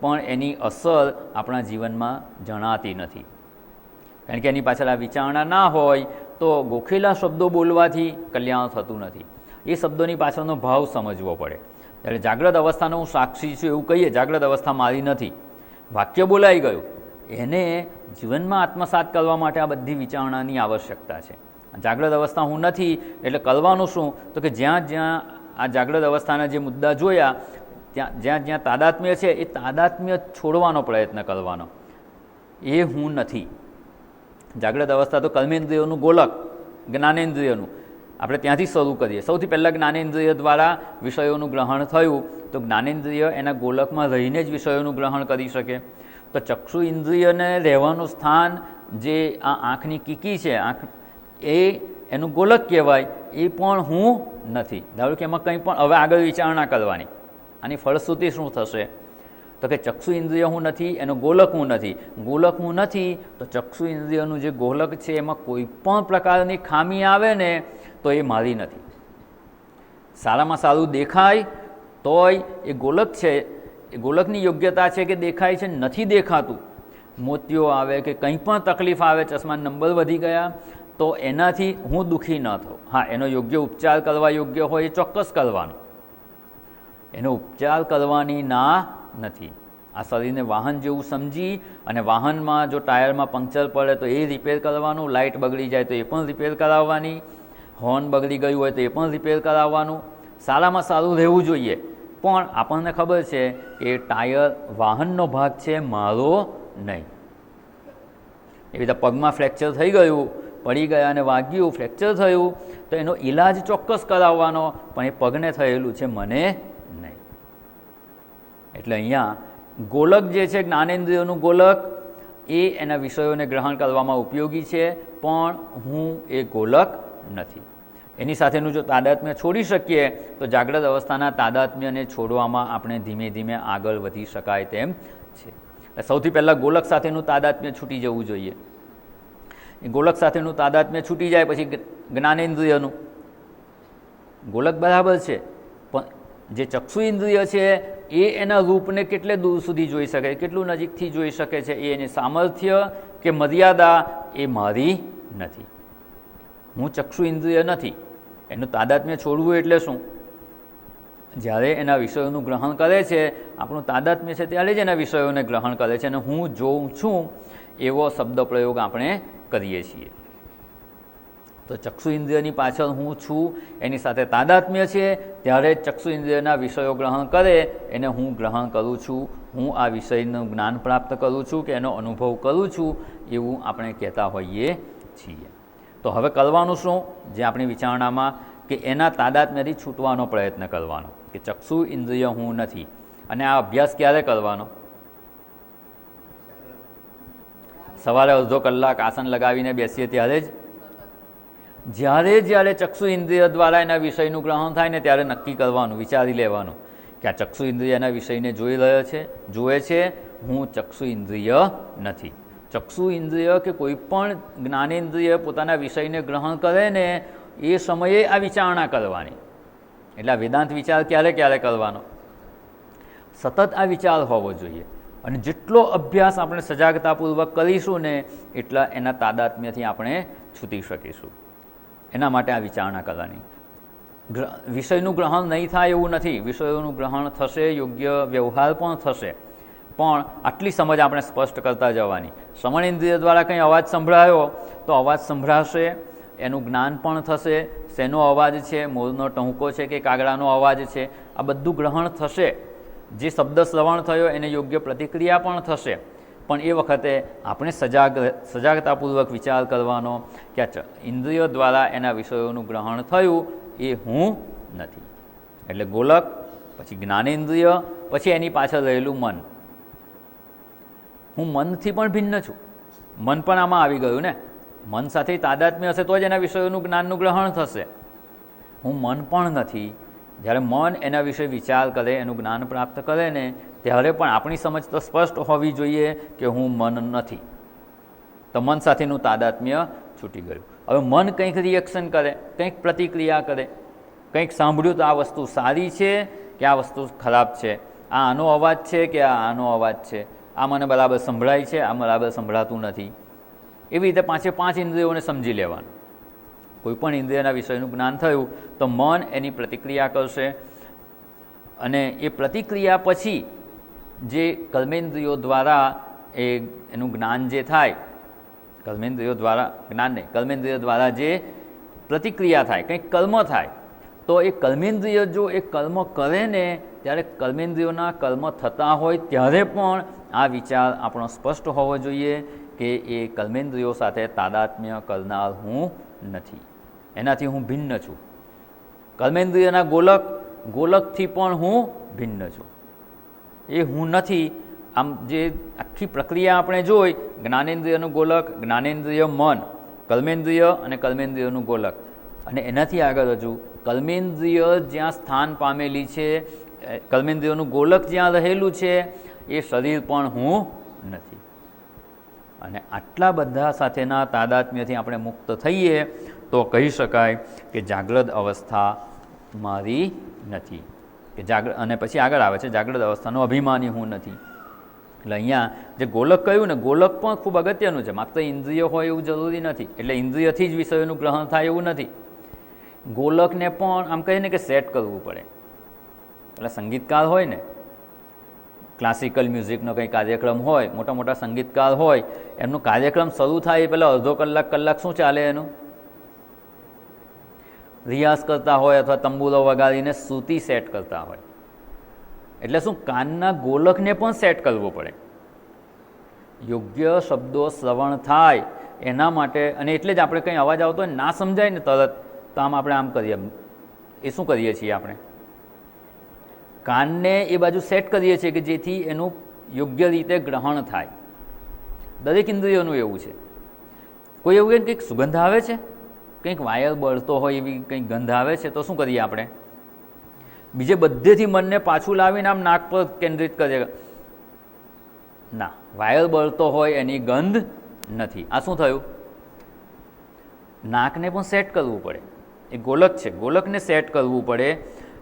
પણ એની અસર આપણા જીવનમાં જણાતી નથી. કારણ કે એની પાછળ આ વિચારણા ના હોય તો ગોખેલા શબ્દો બોલવાથી કલ્યાણ થતું નથી. એ શબ્દોની પાછળનો ભાવ સમજવો પડે. ત્યારે જાગ્રત અવસ્થાનો હું સાક્ષી છું એવું કહીએ, જાગ્રત અવસ્થા મારી નથી, વાક્ય બોલાઈ ગયું, એને જીવનમાં આત્મસાત કરવા માટે આ બધી વિચારણાની આવશ્યકતા છે. જાગ્રત અવસ્થા હું નથી એટલે કરવાનું શું? તો કે જ્યાં જ્યાં આ જાગ્રત અવસ્થાના જે મુદ્દા જોયા ત્યાં જ્યાં જ્યાં તાદાત્મ્ય છે એ તાદાત્મ્ય છોડવાનો પ્રયત્ન કરવાનો. એ હું નથી. જાગ્રત અવસ્થા તો કર્મેન્દ્રિયોનું ગોલક, જ્ઞાનેન્દ્રિયનું. આપણે ત્યાંથી શરૂ કરીએ. સૌથી પહેલાં જ્ઞાનેન્દ્રિય દ્વારા વિષયોનું ગ્રહણ થયું તો જ્ઞાનેન્દ્રિય એના ગોલકમાં રહીને જ વિષયોનું ગ્રહણ કરી શકે. તો ચક્ષુ ઇન્દ્રિયને રહેવાનું સ્થાન જે આ આંખની કીકી છે, આંખ એ એનું ગોલક કહેવાય. એ પણ હું નથી. ધારો કે એમાં કંઈ પણ હવે આગળ વિચારણા કરવાની. આની ફળશ્રુતિ શું થશે? તો કે ચક્ષુ ઇન્દ્રિય હું નથી, એનો ગોલક હું નથી. ગોલક હું નથી તો ચક્ષુ ઇન્દ્રિયનું જે ગોલક છે એમાં કોઈ પણ પ્રકારની ખામી આવે ને તો એ મારી નથી. સારામાં સારું દેખાય તોય એ ગોલક છે, એ ગોલકની યોગ્યતા છે કે દેખાય છે, નથી દેખાતું, મોતિયો આવે કે કંઈ પણ તકલીફ આવે, ચશ્મા નંબર વધી ગયા તો એનાથી હું દુઃખી ન થઉં. હા, એનો યોગ્ય ઉપચાર કરવા યોગ્ય હોય એ ચોક્કસ કરવાનો. એનો ઉપચાર કરવાની ના નથી. આ શરીરને વાહન જેવું સમજી અને વાહનમાં જો ટાયરમાં પંક્ચર પડે તો એ રિપેર કરવાનું, લાઇટ બગડી જાય તો એ પણ રિપેર કરાવવાની, હોર્ન બગડી ગયું હોય તો એ પણ રિપેર કરાવવાનું. સારામાં સારું રહેવું જોઈએ. પણ આપણને ખબર છે કે ટાયર વાહનનો ભાગ છે, મારો નહીં. એવી રીતે પગમાં ફ્રેક્ચર થઈ ગયું, પડી ગયા અને વાગ્યું, ફ્રેક્ચર થયું તો એનો ઈલાજ ચોક્કસ કરાવવાનો, પણ એ પગને થયેલું છે, મને નહીં. એટલે અહીંયા ગોલક જે છે જ્ઞાનેન્દ્રિયોનું ગોલક એ એના વિષયોને ગ્રહણ કરવામાં ઉપયોગી છે, પણ હું એ ગોલક નથી. એની સાથેનું જો તાદાત્મ્ય છોડી શકીએ તો જાગ્રત અવસ્થાના તાદાત્મ્યને છોડવામાં આપણે ધીમે ધીમે આગળ વધી શકાય તેમ છે. સૌથી પહેલાં ગોલક સાથેનું તાદાત્મ્ય છૂટી જવું જોઈએ. એ ગોલક સાથેનું તાદાત્મ્ય છૂટી જાય પછી જ્ઞાનેન્દ્રિયનું ગોલક બરાબર છે, પણ જે ચક્ષુ ઇન્દ્રિય છે એ એના રૂપને કેટલે દૂર સુધી જોઈ શકે, કેટલું નજીકથી જોઈ શકે છે, એ એની સામર્થ્ય કે મર્યાદા એ મારી નથી. હું ચક્ષુ ઇન્દ્રિય નથી. એનું તાદાત્મ્ય છોડવું એટલે શું? જ્યારે એના વિષયોનું ગ્રહણ કરે છે, આપણું તાદાત્મ્ય છે ત્યારે જ એના વિષયોને ગ્રહણ કરે છે અને હું જોઉં છું એવો શબ્દ પ્રયોગ આપણે કરીએ છીએ. તો ચક્ષુ ઇન્દ્રિયની પાછળ હું છું એની સાથે તાદાત્મ્ય છે ત્યારે ચક્ષુ ઇન્દ્રિયના વિષયો ગ્રહણ કરે એને હું ગ્રહણ કરું છું, હું આ વિષયનું જ્ઞાન પ્રાપ્ત કરું છું કે એનો અનુભવ કરું છું એવું આપણે કહેતા હોઈએ છીએ. તો હવે કરવાનું શું? જે આપણી વિચારણામાં કે એના તાદાત્મ્યથી છૂટવાનો પ્રયત્ન કરવાનો કે ચક્ષુ ઇન્દ્રિય હું નથી. અને આ અભ્યાસ ક્યારે કરવાનો? સવારે અડધો કલાક આસન લગાવીને બેસીએ ત્યારે જ. જ્યારે ચક્ષુ ઇન્દ્રિય દ્વારા એના વિષયનું ગ્રહણ થાય ને ત્યારે નક્કી કરવાનું, વિચારી લેવાનું કે આ ચક્ષુ ઇન્દ્રિય એના વિષયને જોઈ રહ્યો છે, જુએ છે, હું ચક્ષુ ઇન્દ્રિય નથી. ચક્ષુ ઇન્દ્રિય કે કોઈ પણ જ્ઞાનેન્દ્રિય પોતાના વિષયને ગ્રહણ કરે ને એ સમયે આ વિચારણા કરવાની. એટલે આ વેદાંત વિચાર ક્યારે ક્યારે કરવાનો? સતત આ વિચાર હોવો જોઈએ. અને જેટલો અભ્યાસ આપણે સજાગતાપૂર્વક કરીશું ને એટલા એના તાદાત્મ્યથી આપણે છૂટી શકીશું. એના માટે આ વિચારણા કરવાની. વિષયનું ગ્રહણ નહીં થાય એવું નથી, વિષયોનું ગ્રહણ થશે, યોગ્ય વ્યવહાર પણ થશે, પણ આટલી સમજ આપણે સ્પષ્ટ કરતા જવાની. શ્રવણેન્દ્રિય દ્વારા કંઈ અવાજ સંભળાયો તો અવાજ સંભળાશે, એનું જ્ઞાન પણ થશે, શેનો અવાજ છે, મોરનો ટહુકો છે કે કાગડાનો અવાજ છે, આ બધું ગ્રહણ થશે. જે શબ્દ શ્રવણ થયો એને યોગ્ય પ્રતિક્રિયા પણ થશે. પણ એ વખતે આપણે સજાગતાપૂર્વક વિચાર કરવાનો કે ઇન્દ્રિયો દ્વારા એના વિષયોનું ગ્રહણ થયું એ હું નથી. એટલે ગોલક, પછી જ્ઞાનેન્દ્રિય, પછી એની પાછળ રહેલું મન. હું મનથી પણ ભિન્ન છું. મન પણ આમાં આવી ગયું ને. મન સાથે તાદાત્મ્ય હશે તો જ એના વિષયોનું જ્ઞાનનું ગ્રહણ થશે. હું મન પણ નથી. જ્યારે મન એના વિશે વિચાર કરે, એનું જ્ઞાન પ્રાપ્ત કરે ને ત્યારે પણ આપણી સમજ તો સ્પષ્ટ હોવી જોઈએ કે હું મન નથી. તો મન સાથેનું તાદાત્મ્ય છૂટી ગયું. હવે મન કંઈક રિએક્શન કરે, કંઈક પ્રતિક્રિયા કરે, કંઈક સાંભળ્યું તો આ વસ્તુ સારી છે કે આ વસ્તુ ખરાબ છે, આ આનો અવાજ છે કે આ આનો અવાજ છે, આ મને બરાબર સંભળાય છે, આ બરાબર સંભળાતું નથી. એવી રીતે 5 ઇન્દ્રિયોને સમજી લેવાનું. કોઈપણ ઇન્દ્રિયના વિષયનું જ્ઞાન થયું તો મન એની પ્રતિક્રિયા કરશે, અને એ પ્રતિક્રિયા પછી જે કર્મેન્દ્રિયો દ્વારા એનું જ્ઞાન જે થાય, કર્મેન્દ્રિયો દ્વારા જ્ઞાન નહીં, કર્મેન્દ્રિયો દ્વારા જે પ્રતિક્રિયા થાય, કંઈક કર્મ થાય, તો એ કર્મેન્દ્રિય જો એ કર્મ કરે ને ત્યારે કર્મેન્દ્રિયોના કર્મ થતા હોય ત્યારે પણ આ વિચાર આપણો સ્પષ્ટ હોવો જોઈએ કે એ કર્મેન્દ્રિયો સાથે તાદાત્મ્ય કરનાર હું નથી, એનાથી હું ભિન્ન છું. કર્મેન્દ્રિયના ગોલકથી પણ હું ભિન્ન છું. એ હું નથી. આમ જે આખી પ્રક્રિયા આપણે જોઈ, જ્ઞાનેન્દ્રિયનું ગોલક, જ્ઞાનેન્દ્રિય મન, કર્મેન્દ્રિય અને કર્મેન્દ્રિયનું ગોલક, અને એનાથી આગળ હજુ કર્મેન્દ્રિય જ્યાં સ્થાન પામેલી છે, કર્મેન્દ્રિયોનું ગોલક જ્યાં રહેલું છે, એ શરીર પણ હું નથી. અને આટલા બધા સાથેના તાદાત્મ્યથી આપણે મુક્ત થઈએ તો કહી શકાય કે જાગ્રત અવસ્થા મારી નથી. કે અને પછી આગળ આવે છે જાગ્રત અવસ્થાનો અભિમાની હું નથી. એટલે અહીંયા જે ગોલક કહ્યું ને, ગોલક પણ ખૂબ અગત્યનું છે. માત્ર ઇન્દ્રિય હોય એવું જરૂરી નથી, એટલે ઇન્દ્રિયથી જ વિષયોનું ગ્રહણ થાય એવું નથી. ગોલકને પણ આમ કહીએ ને કે સેટ કરવું પડે. એટલે સંગીતકાર હોય ને, ક્લાસિકલ મ્યુઝિકનો કંઈ કાર્યક્રમ હોય, મોટા મોટા સંગીતકાર હોય, એમનું કાર્યક્રમ શરૂ થાય એ પહેલાં અડધો કલાક શું ચાલે, એનું રિયાઝ કરતા હોય અથવા તંબુરો વગાડીને શ્રુતિ સેટ કરતા હોય. એટલે શું, કાનના ગોલકને પણ સેટ કરવો પડે, યોગ્ય શબ્દો શ્રવણ થાય એના માટે. અને એટલે જ આપણે કંઈ અવાજ આવતો હોય ના સમજાય ને તરત, તો આપણે આમ કરીએ, એ શું કરીએ છીએ, આપણે કાનને એ બાજુ સેટ કરીએ છીએ કે જેથી એનું યોગ્ય રીતે ગ્રહણ થાય. દરેક ઇન્દ્રિયોનું એવું છે. કોઈ એવું કંઈક સુગંધ આવે છે, કંઈક વાયર બળતો હોય એવી કંઈક ગંધ આવે છે, તો શું કરીએ આપણે? બીજે બધેથી મનને પાછું લાવીને આમ નાક પર કેન્દ્રિત કરીએ. ના, વાયર બળતો હોય એની ગંધ નથી. આ શું થયું? નાકને પણ સેટ કરવું પડે. એ ગોલક છે, ગોલકને સેટ કરવું પડે,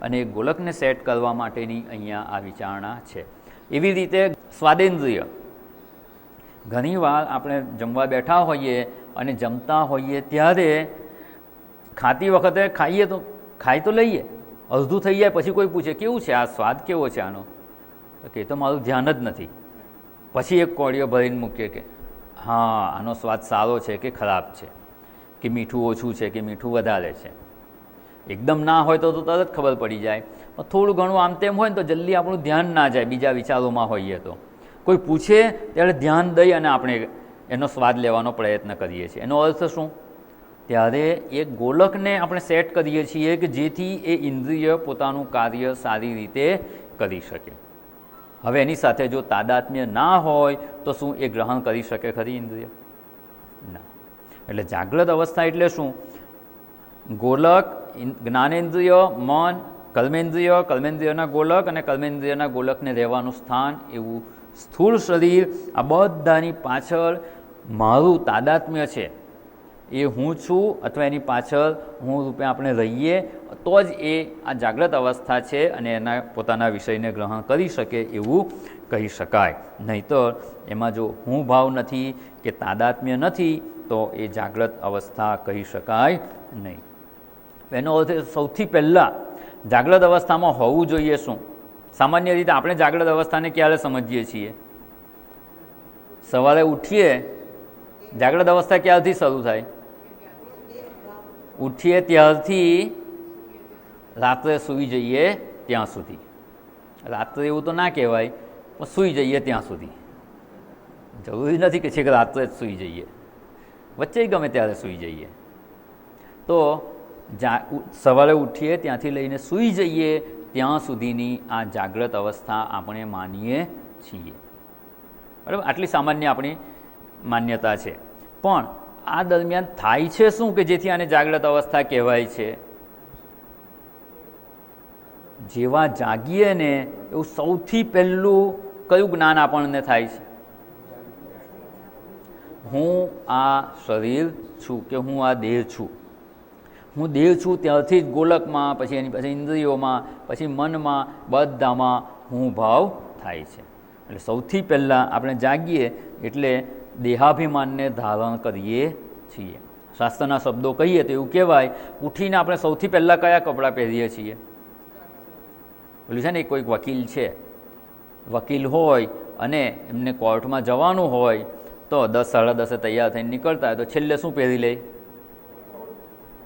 અને એ ગોલકને સેટ કરવા માટેની અહીંયા આ વિચારણા છે. એવી રીતે સ્વાદેન્દ્રિય, ઘણીવાર આપણે જમવા બેઠા હોઈએ અને જમતા હોઈએ ત્યારે ખાતી વખતે ખાઈ તો લઈએ, અડધું થઈ જાય પછી કોઈ પૂછે કેવું છે, આ સ્વાદ કેવો છે આનો, તો કે તો મારું ધ્યાન જ નથી. પછી એક કોળીઓ ભરીને મૂકીએ કે હા આનો સ્વાદ સારો છે કે ખરાબ છે, કે મીઠું ઓછું છે કે મીઠું વધારે છે. એકદમ ના હોય તો તરત ખબર પડી જાય, પણ થોડું ઘણું આમ તેમ હોય ને તો જલ્દી આપણું ધ્યાન ના જાય, બીજા વિચારોમાં હોઈએ તો. કોઈ પૂછે ત્યારે ધ્યાન દઈ અને આપણે એનો સ્વાદ લેવાનો પ્રયત્ન કરીએ છીએ. એનો અર્થ શું? ત્યારે એ ગોલકને આપણે સેટ કરીએ છીએ કે જેથી એ ઇન્દ્રિય પોતાનું કાર્ય સારી રીતે કરી શકે. હવે એની સાથે જો તાદાત્મ્ય ના હોય તો શું એ ગ્રહણ કરી શકે ખરી ઇન્દ્રિય? ના. એટલે જાગ્રત અવસ્થા એટલે શું? ગોલક, જ્ઞાનેન્દ્રિય, મન, કર્મેન્દ્રિય, કર્મેન્દ્રિયના ગોલક અને કર્મેન્દ્રિયના ગોલકને રહેવાનું સ્થાન એવું સ્થૂળ શરીર, આ બધાની પાછળ મારું તાદાત્મ્ય છે, એ હું છું અથવા એની પાછળ હું રૂપે આપણે રહીએ તો જ એ આ જાગ્રત અવસ્થા છે અને એના પોતાના વિષયને ગ્રહણ કરી શકે એવું કહી શકાય. નહીંતર એમાં જો હું ભાવ નથી કે તાદાત્મ્ય નથી તો એ જાગ્રત અવસ્થા કહી શકાય નહીં. એનો અર્થ સૌથી પહેલાં જાગ્રત અવસ્થામાં હોવું જોઈએ શું? સામાન્ય રીતે આપણે જાગ્રત અવસ્થાને ક્યારે સમજીએ છીએ? સવારે ઉઠીએ, જાગ્રત અવસ્થા ક્યારથી શરૂ થાય? ઉઠીએ ત્યારથી રાત્રે સૂઈ જઈએ ત્યાં સુધી. રાત્રે એવું તો ના કહેવાય, પણ સૂઈ જઈએ ત્યાં સુધી. જરૂરી નથી કે છે કે રાત્રે જ સૂઈ જઈએ, વચ્ચે ગમે ત્યારે સૂઈ જઈએ. તો સવારે ઉઠીએ ત્યાંથી લઈને સૂઈ જઈએ ત્યાં સુધીની આ જાગ્રત અવસ્થા આપણે માનીએ છીએ. બરાબર, આટલી સામાન્ય આપણી માન્યતા છે. પણ આ દરમિયાન થાય છે શું કે જેથી આને જાગ્રત અવસ્થા કહેવાય છે? જેવા જાગીએ ને એવું સૌથી પહેલું કયું જ્ઞાન આપણને થાય છે? હું આ શરીર છું કે હું આ દેહ છું. હું દેહ છું ત્યારથી જ ગોલકમાં, પછી એની પછી ઇન્દ્રિયોમાં, પછી મનમાં, બધામાં હું ભાવ થાય છે. એટલે સૌથી પહેલાં આપણે જાગીએ એટલે દેહાભિમાનને ધારણ કરીએ છીએ. શાસ્ત્રના શબ્દો કહીએ તો એવું કહેવાય, ઉઠીને આપણે સૌથી પહેલાં કયા કપડાં પહેરીએ છીએ? પેલું છે ને, કોઈક વકીલ છે, વકીલ હોય અને એમને કોર્ટમાં જવાનું હોય તો 10 સાડા 10 તૈયાર થઈને નીકળતા હોય તો છેલ્લે શું પહેરી લે?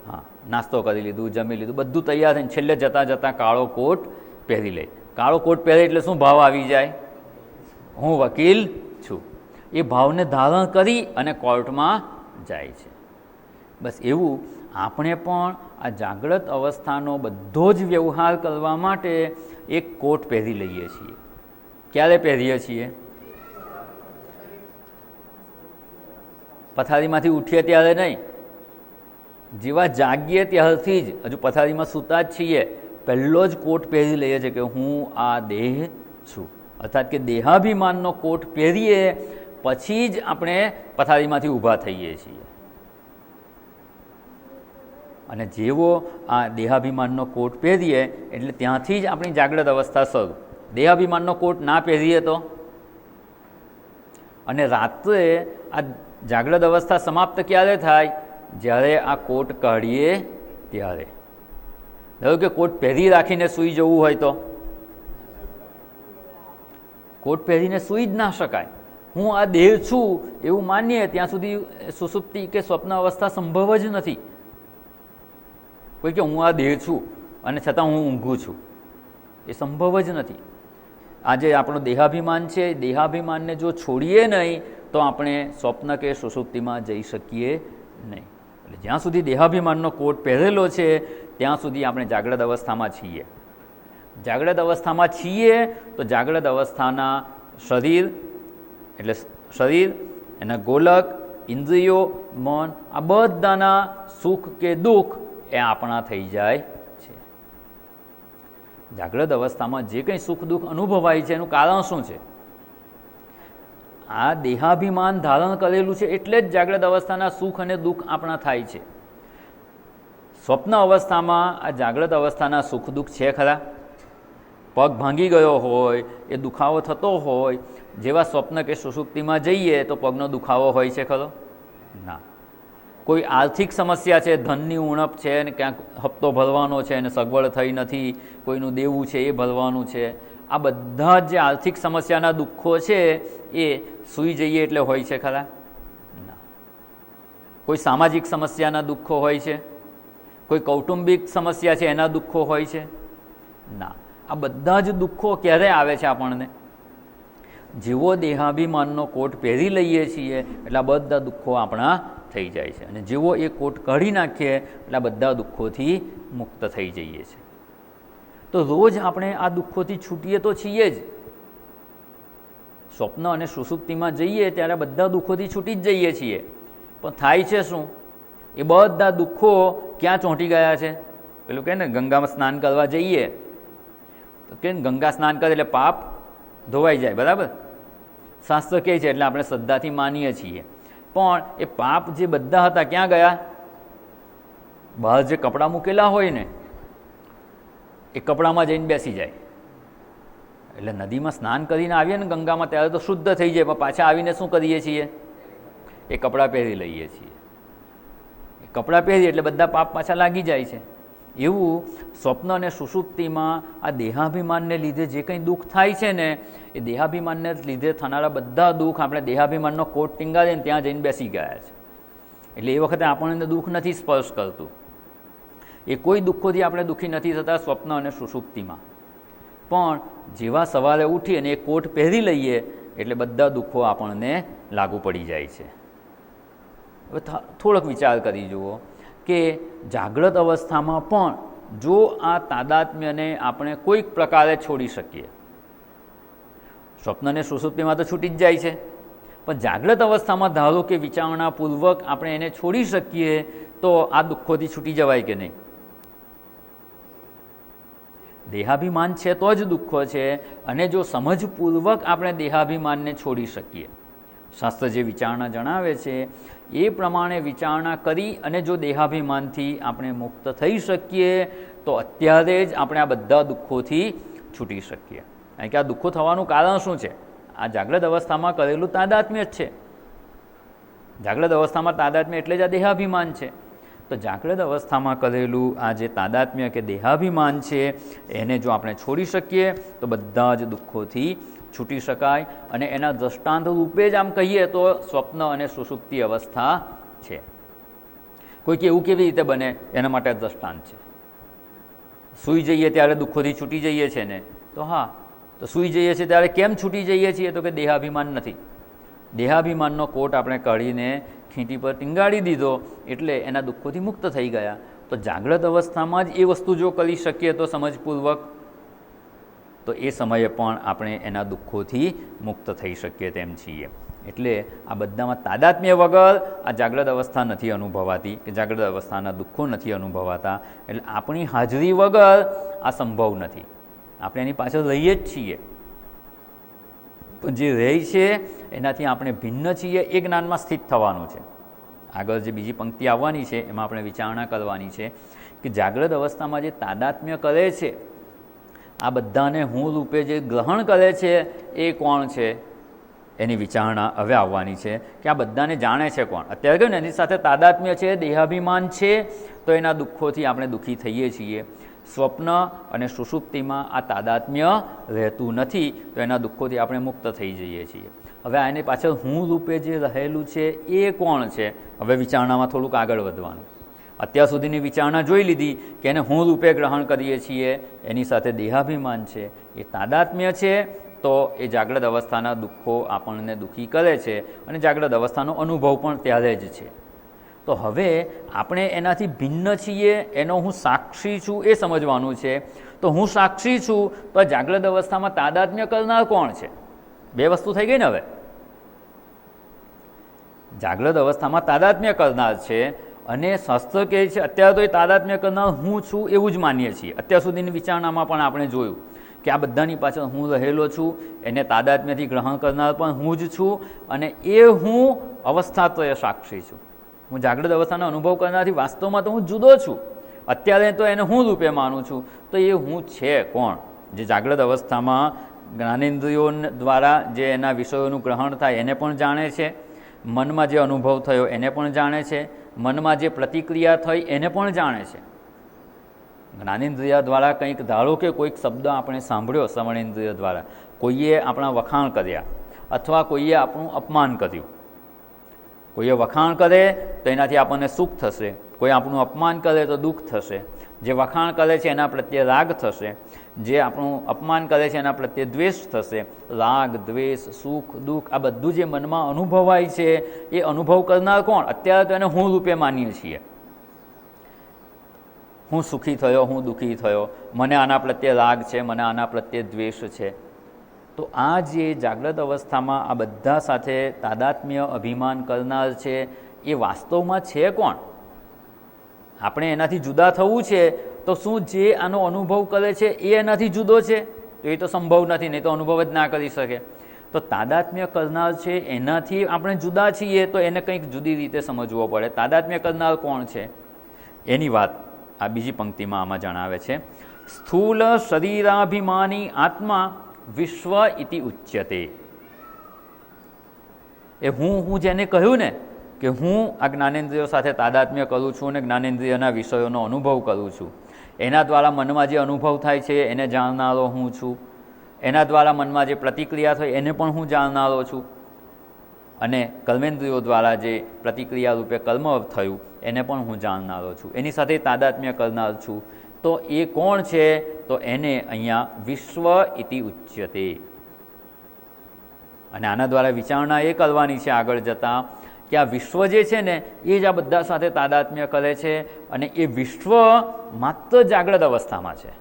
હા, નાસ્તો કરી લીધું, જમી લીધું, બધું તૈયાર થઈને છેલ્લે જતાં જતાં કાળો કોટ પહેરી લે. કાળો કોટ પહેરે એટલે શું ભાવ આવી જાય? હું વકીલ છું. એ ભાવને ધારણ કરી અને કોર્ટમાં જાય છે. બસ એવું આપણે પણ આ જાગ્રત અવસ્થાનો બધો જ વ્યવહાર કરવા માટે એક કોટ પહેરી લઈએ છીએ. ક્યારે પહેરીએ છીએ? પથારીમાંથી ઉઠીએ ત્યારે નહીં, જેવા જાગીએ ત્યારથી જ, હજુ પથારીમાં સૂતા જ છીએ, પહેલો જ કોટ પહેરી લઈએ છીએ કે હું આ દેહ છું. અર્થાત કે દેહાભિમાનનો કોટ પહેરીએ પછી જ આપણે પથારીમાંથી ઊભા થઈએ છીએ. અને જેવો આ દેહાભિમાનનો કોટ પહેરીએ એટલે ત્યાંથી જ આપણી જાગ્રત અવસ્થા શરૂ. દેહાભિમાનનો કોટ ના પહેરીએ તો, અને રાત્રે આ જાગ્રત અવસ્થા સમાપ્ત ક્યારે થાય? જ્યારે આ કોટ કાઢીએ ત્યારે. ધારો કે કોટ પહેરી રાખીને સૂઈ જવું હોય તો કોટ પહેરીને સૂઈ જ ના શકાય. હું આ દેહ છું એવું માનીએ ત્યાં સુધી સુષુપ્તિ કે સ્વપ્ન અવસ્થા સંભવ જ નથી. કોઈ કે હું આ દેહ છું અને છતાં હું ઊંઘું છું, એ સંભવ જ નથી. આજે આપણો દેહાભિમાન છે, દેહાભિમાનને જો છોડીએ નહીં તો આપણે સ્વપ્ન કે સુષુપ્તિમાં જઈ શકીએ નહીં. એટલે જ્યાં સુધી દેહાભિમાનનો કોટ પહેરેલો છે ત્યાં સુધી આપણે જાગ્રત અવસ્થામાં છીએ. જાગ્રત અવસ્થામાં છીએ તો જાગ્રત અવસ્થાના શરીર એટલે શરીર, એના ગોલક, ઇન્દ્રિયો, મન, આ બધાના સુખ કે દુઃખ એ આપણા થઈ જાય છે. જાગ્રત અવસ્થામાં જે કંઈ સુખ દુઃખ અનુભવાય છે એનું કારણ શું છે? આ દેહાભિમાન ધારણ કરેલું છે એટલે જ જાગ્રત અવસ્થાના સુખ અને દુઃખ આપણા થાય છે. સ્વપ્ન અવસ્થામાં આ જાગ્રત અવસ્થાના સુખ દુઃખ છે ખરા? પગ ભાંગી ગયો હોય, એ દુખાવો થતો હોય, જેવા સ્વપ્ન કે સુષુપ્તિમાં જઈએ તો પગનો દુખાવો હોય છે ખરો? ના. કોઈ આર્થિક સમસ્યા છે, ધનની ઉણપ છે અને ક્યાંક હપ્તો ભરવાનો છે અને સગવડ થઈ નથી, કોઈનું દેવું છે એ ભરવાનું છે, આ બધા જે આર્થિક સમસ્યાના દુઃખો છે એ સૂઈ જઈએ એટલે હોય છે ખરા? ના. કોઈ સામાજિક સમસ્યાના દુઃખો હોય છે, કોઈ કૌટુંબિક સમસ્યા છે એના દુઃખો હોય છે? ના. આ બધા જ દુઃખો ક્યારે આવે છે આપણને? જેવો દેહાભિમાનનો કોટ પહેરી લઈએ છીએ એટલે આ બધા દુઃખો આપણા થઈ જાય છે. અને જેવો એ કોટ કાઢી નાખીએ એટલે આ બધા દુઃખોથી મુક્ત થઈ જઈએ છીએ. તો રોજ આપણે આ દુઃખોથી છૂટીએ તો છીએ જ. સ્વપ્ન અને સુષુપ્તિમાં જઈએ ત્યારે બધા દુઃખોથી છૂટી જ જઈએ છીએ. પણ થાય છે શું? એ બધા દુઃખો ક્યાં ચોંટી ગયા છે? પેલું કહે ને, ગંગામાં સ્નાન કરવા જઈએ તો કે ગંગા સ્નાન કરે એટલે પાપ ધોવાઈ જાય, બરાબર? શાસ્ત્ર કહે છે એટલે આપણે શ્રદ્ધાથી માનીએ છીએ. પણ એ પાપ જે બધા હતા ક્યાં ગયા? બહાર જે કપડાં મૂકેલા હોય ને એ કપડામાં જઈને બેસી જાય. એટલે નદીમાં સ્નાન કરીને આવીએ ને ગંગામાં ત્યારે તો શુદ્ધ થઈ જાય, પણ પાછા આવીને શું કરીએ છીએ? એ કપડાં પહેરી લઈએ છીએ. એ કપડાં પહેરીએ એટલે બધા પાપ પાછા લાગી જાય છે. એવું સ્વપ્ન અને સુષુપ્તિમાં આ દેહાભિમાનને લીધે જે કંઈ દુઃખ થાય છે ને એ દેહાભિમાનને લીધે થનારા બધા દુઃખ આપણે દેહાભિમાનનો કોટ ટીંગાડીએ ને ત્યાં જઈને બેસી ગયા છે. એટલે એ વખતે આપણને દુઃખ નથી સ્પર્શ કરતું. એ કોઈ દુઃખોથી આપણે દુઃખી નથી થતા સ્વપ્ન અને સુષુપ્તિમાં. પણ જેવા સવારે ઉઠી અને એ કોટ પહેરી લઈએ એટલે બધા દુઃખો આપણને લાગુ પડી જાય છે. હવે થોડોક વિચાર કરી જુઓ કે જાગ્રત અવસ્થામાં પણ જો આ તાદાત્મ્યને આપણે કોઈક પ્રકારે છોડી શકીએ, સ્વપ્ન અને સુષુપ્તિમાં તો છૂટી જ જાય છે, પણ જાગ્રત અવસ્થામાં ધારો કે વિચારણાપૂર્વક આપણે એને છોડી શકીએ તો આ દુઃખોથી છૂટી જવાય કે નહીં? દેહાભિમાન છે તો જ દુઃખો છે, અને જો સમજપૂર્વક આપણે દેહાભિમાનને છોડી શકીએ, શાસ્ત્ર જે વિચારણા જણાવે છે એ પ્રમાણે વિચારણા કરી અને જો દેહાભિમાનથી આપણે મુક્ત થઈ શકીએ તો અત્યારે જ આપણે આ બધા દુઃખોથી છૂટી શકીએ. કારણ કે આ દુઃખો થવાનું કારણ શું છે? આ જાગ્રત અવસ્થામાં કરેલું તાદાત્મ્ય જ છે. જાગ્રત અવસ્થામાં તાદાત્મ્ય એટલે જ આ દેહાભિમાન છે. તો જાગ્રત અવસ્થામાં કરેલું આ જે તાદાત્મ્ય કે દેહાભિમાન છે એને જો આપણે છોડી શકીએ તો બધા જ દુઃખોથી છૂટી શકાય. અને એના દ્રષ્ટાંત રૂપે જ આમ કહીએ તો સ્વપ્ન અને સુષુપ્તિ અવસ્થા છે. કોઈક એવું કેવી રીતે બને એના માટે દ્રષ્ટાંત છે. સૂઈ જઈએ ત્યારે દુઃખોથી છૂટી જઈએ છીએ ને, તો હા, તો સૂઈ જઈએ છીએ ત્યારે કેમ છૂટી જઈએ છીએ? તો કે દેહાભિમાન નથી. દેહાભિમાનનો કોટ આપણે કાઢીને ખીંટી પર ટીંગાડી દીધો એટલે એના દુઃખોથી મુક્ત થઈ ગયા. તો જાગ્રત અવસ્થામાં જ એ વસ્તુ જો કરી શકીએ તો સમજપૂર્વક, તો એ સમયે પણ આપણે એના દુઃખોથી મુક્ત થઈ શકીએ તેમ છીએ. એટલે આ બધામાં તાદાત્મ્ય વગર આ જાગ્રત અવસ્થા નથી અનુભવાતી, કે જાગ્રત અવસ્થાના દુઃખો નથી અનુભવાતા. એટલે આપણી હાજરી વગર આ સંભવ નથી. આપણે એની પાછળ રહીએ જ છીએ, પણ જે રહે છે એનાથી આપણે ભિન્ન છીએ એ જ્ઞાનમાં સ્થિત થવાનું છે. આગળ જે બીજી પંક્તિ આવવાની છે એમાં આપણે વિચારણા કરવાની છે કે જાગ્રત અવસ્થામાં જે તાદાત્મ્ય કરે છે, આ બધાને હું રૂપે જે ગ્રહણ કરે છે એ કોણ છે એની વિચારણા હવે આવવાની છે. કે આ બધાને જાણે છે કોણ? અત્યારે કહ્યું ને એની સાથે તાદાત્મ્ય છે, દેહાભિમાન છે, તો એના દુઃખોથી આપણે દુઃખી થઈએ છીએ. સ્વપ્ન અને સુષુપ્તિમાં આ તાદાત્મ્ય રહેતું નથી, તો એના દુઃખોથી આપણે મુક્ત થઈ જઈએ છીએ. હવે આની પાછળ હું રૂપે જે રહેલું છે એ કોણ છે? હવે વિચારણામાં થોડુંક આગળ વધવાનું. અત્યાર સુધીની વિચારણા જોઈ લીધી કે એને હું રૂપે ગ્રહણ કરીએ છીએ, એની સાથે દેહાભિમાન છે, એ તાદાત્મ્ય છે, તો એ જાગ્રત અવસ્થાના દુઃખો આપણને દુઃખી કરે છે અને જાગ્રત અવસ્થાનો અનુભવ પણ ત્યારે જ છે. તો હવે આપણે એનાથી ભિન્ન છીએ, એનો હું સાક્ષી છું એ સમજવાનું છે. તો હું સાક્ષી છું તો આ જાગ્રત અવસ્થામાં તાદાત્મ્ય કરનાર કોણ છે? બે વસ્તુ થઈ ગઈ ને. હવે જાગ્રત અવસ્થામાં તાદાત્મ્ય કરનાર છે અને શાસ્ત્ર કહે છે અત્યારે તો એ તાદાત્મ્ય કરનાર હું છું એવું જ માનીએ છીએ. અત્યાર સુધીની વિચારણામાં પણ આપણે જોયું કે આ બધાની પાછળ હું રહેલો છું, એને તાદાત્મ્યથી ગ્રહણ કરનાર પણ હું જ છું, અને એ હું અવસ્થાત્રય સાક્ષી છું. હું જાગ્રત અવસ્થાનો અનુભવ કરનારથી વાસ્તવમાં તો હું જુદો છું. અત્યારે તો એને હું રૂપે માનું છું. તો એ હું છે કોણ? જે જાગ્રત અવસ્થામાં જ્ઞાનેન્દ્રિયો દ્વારા જે એના વિષયોનું ગ્રહણ થાય એને પણ જાણે છે, મનમાં જે અનુભવ થયો એને પણ જાણે છે, મનમાં જે પ્રતિક્રિયા થઈ એને પણ જાણે છે. જ્ઞાનેન્દ્રિય દ્વારા કંઈક ધારો કે કોઈક શબ્દ આપણે સાંભળ્યો શ્રવણેન્દ્રિય દ્વારા, કોઈએ આપણા વખાણ કર્યા અથવા કોઈએ આપણું અપમાન કર્યું. કોઈએ વખાણ કરે તો એનાથી આપણને સુખ થશે, કોઈ આપણું અપમાન કરે તો દુઃખ થશે. જે વખાણ કરે છે એના પ્રત્યે રાગ થશે, જે આપણું અપમાન કરે છે એના પ્રત્યે દ્વેષ થશે. રાગ, દ્વેષ, સુખ, દુઃખ આ બધું જે મનમાં અનુભવાય છે એ અનુભવ કરનાર કોણ? અત્યારે તો એને હું રૂપે માનીએ છીએ. હું સુખી થયો, હું દુઃખી થયો, મને આના પ્રત્યે રાગ છે, મને આના પ્રત્યે દ્વેષ છે. તો આ જે જાગ્રત અવસ્થામાં આ બધા સાથે તાદાત્મ્ય અભિમાન કરનાર છે એ વાસ્તવમાં છે કોણ? આપણે એનાથી જુદા થવું છે તો શું જે આનો અનુભવ કરે છે એ એનાથી જુદો છે? તો એ તો સંભવ નથી, નહીં તો અનુભવ જ ના કરી શકે. તો તાદાત્મ્ય કરનાર છે એનાથી આપણે જુદા છીએ, તો એને કંઈક જુદી રીતે સમજવો પડે. તાદાત્મ્ય કરનાર કોણ છે એની વાત આ બીજી પંક્તિમાં આમાં જણાવે છે. સ્થૂલ શરીરાભિમાની આત્મા વિશ્વ ઇતિ ઉચ્યતે. એ હું જેને કહ્યું ને કે હું આ જ્ઞાનેન્દ્રિયો સાથે તાદાત્મ્ય કરું છું અને જ્ઞાનેન્દ્રિયના વિષયોનો અનુભવ કરું છું, એના દ્વારા મનમાં જે અનુભવ થાય છે એને જાણનારો હું છું, એના દ્વારા મનમાં જે પ્રતિક્રિયા થઈ એને પણ હું જાણનારો છું, અને કર્મેન્દ્રિયો દ્વારા જે પ્રતિક્રિયા રૂપે કર્મ થયું એને પણ હું જાણનારો છું, એની સાથે તાદાત્મ્ય કરનાર છું. તો એ કોણ છે? તો એને અહીંયા વિશ્વ ઇતિ ઉચ્યતે. અને આના દ્વારા વિચારણા એ કરવાની છે આગળ જતાં કે આ વિશ્વ જે છે ને એ જ આ બધા સાથે તાદાત્મ્ય કરે છે, અને એ વિશ્વ માત્ર જાગ્રત અવસ્થામાં છે.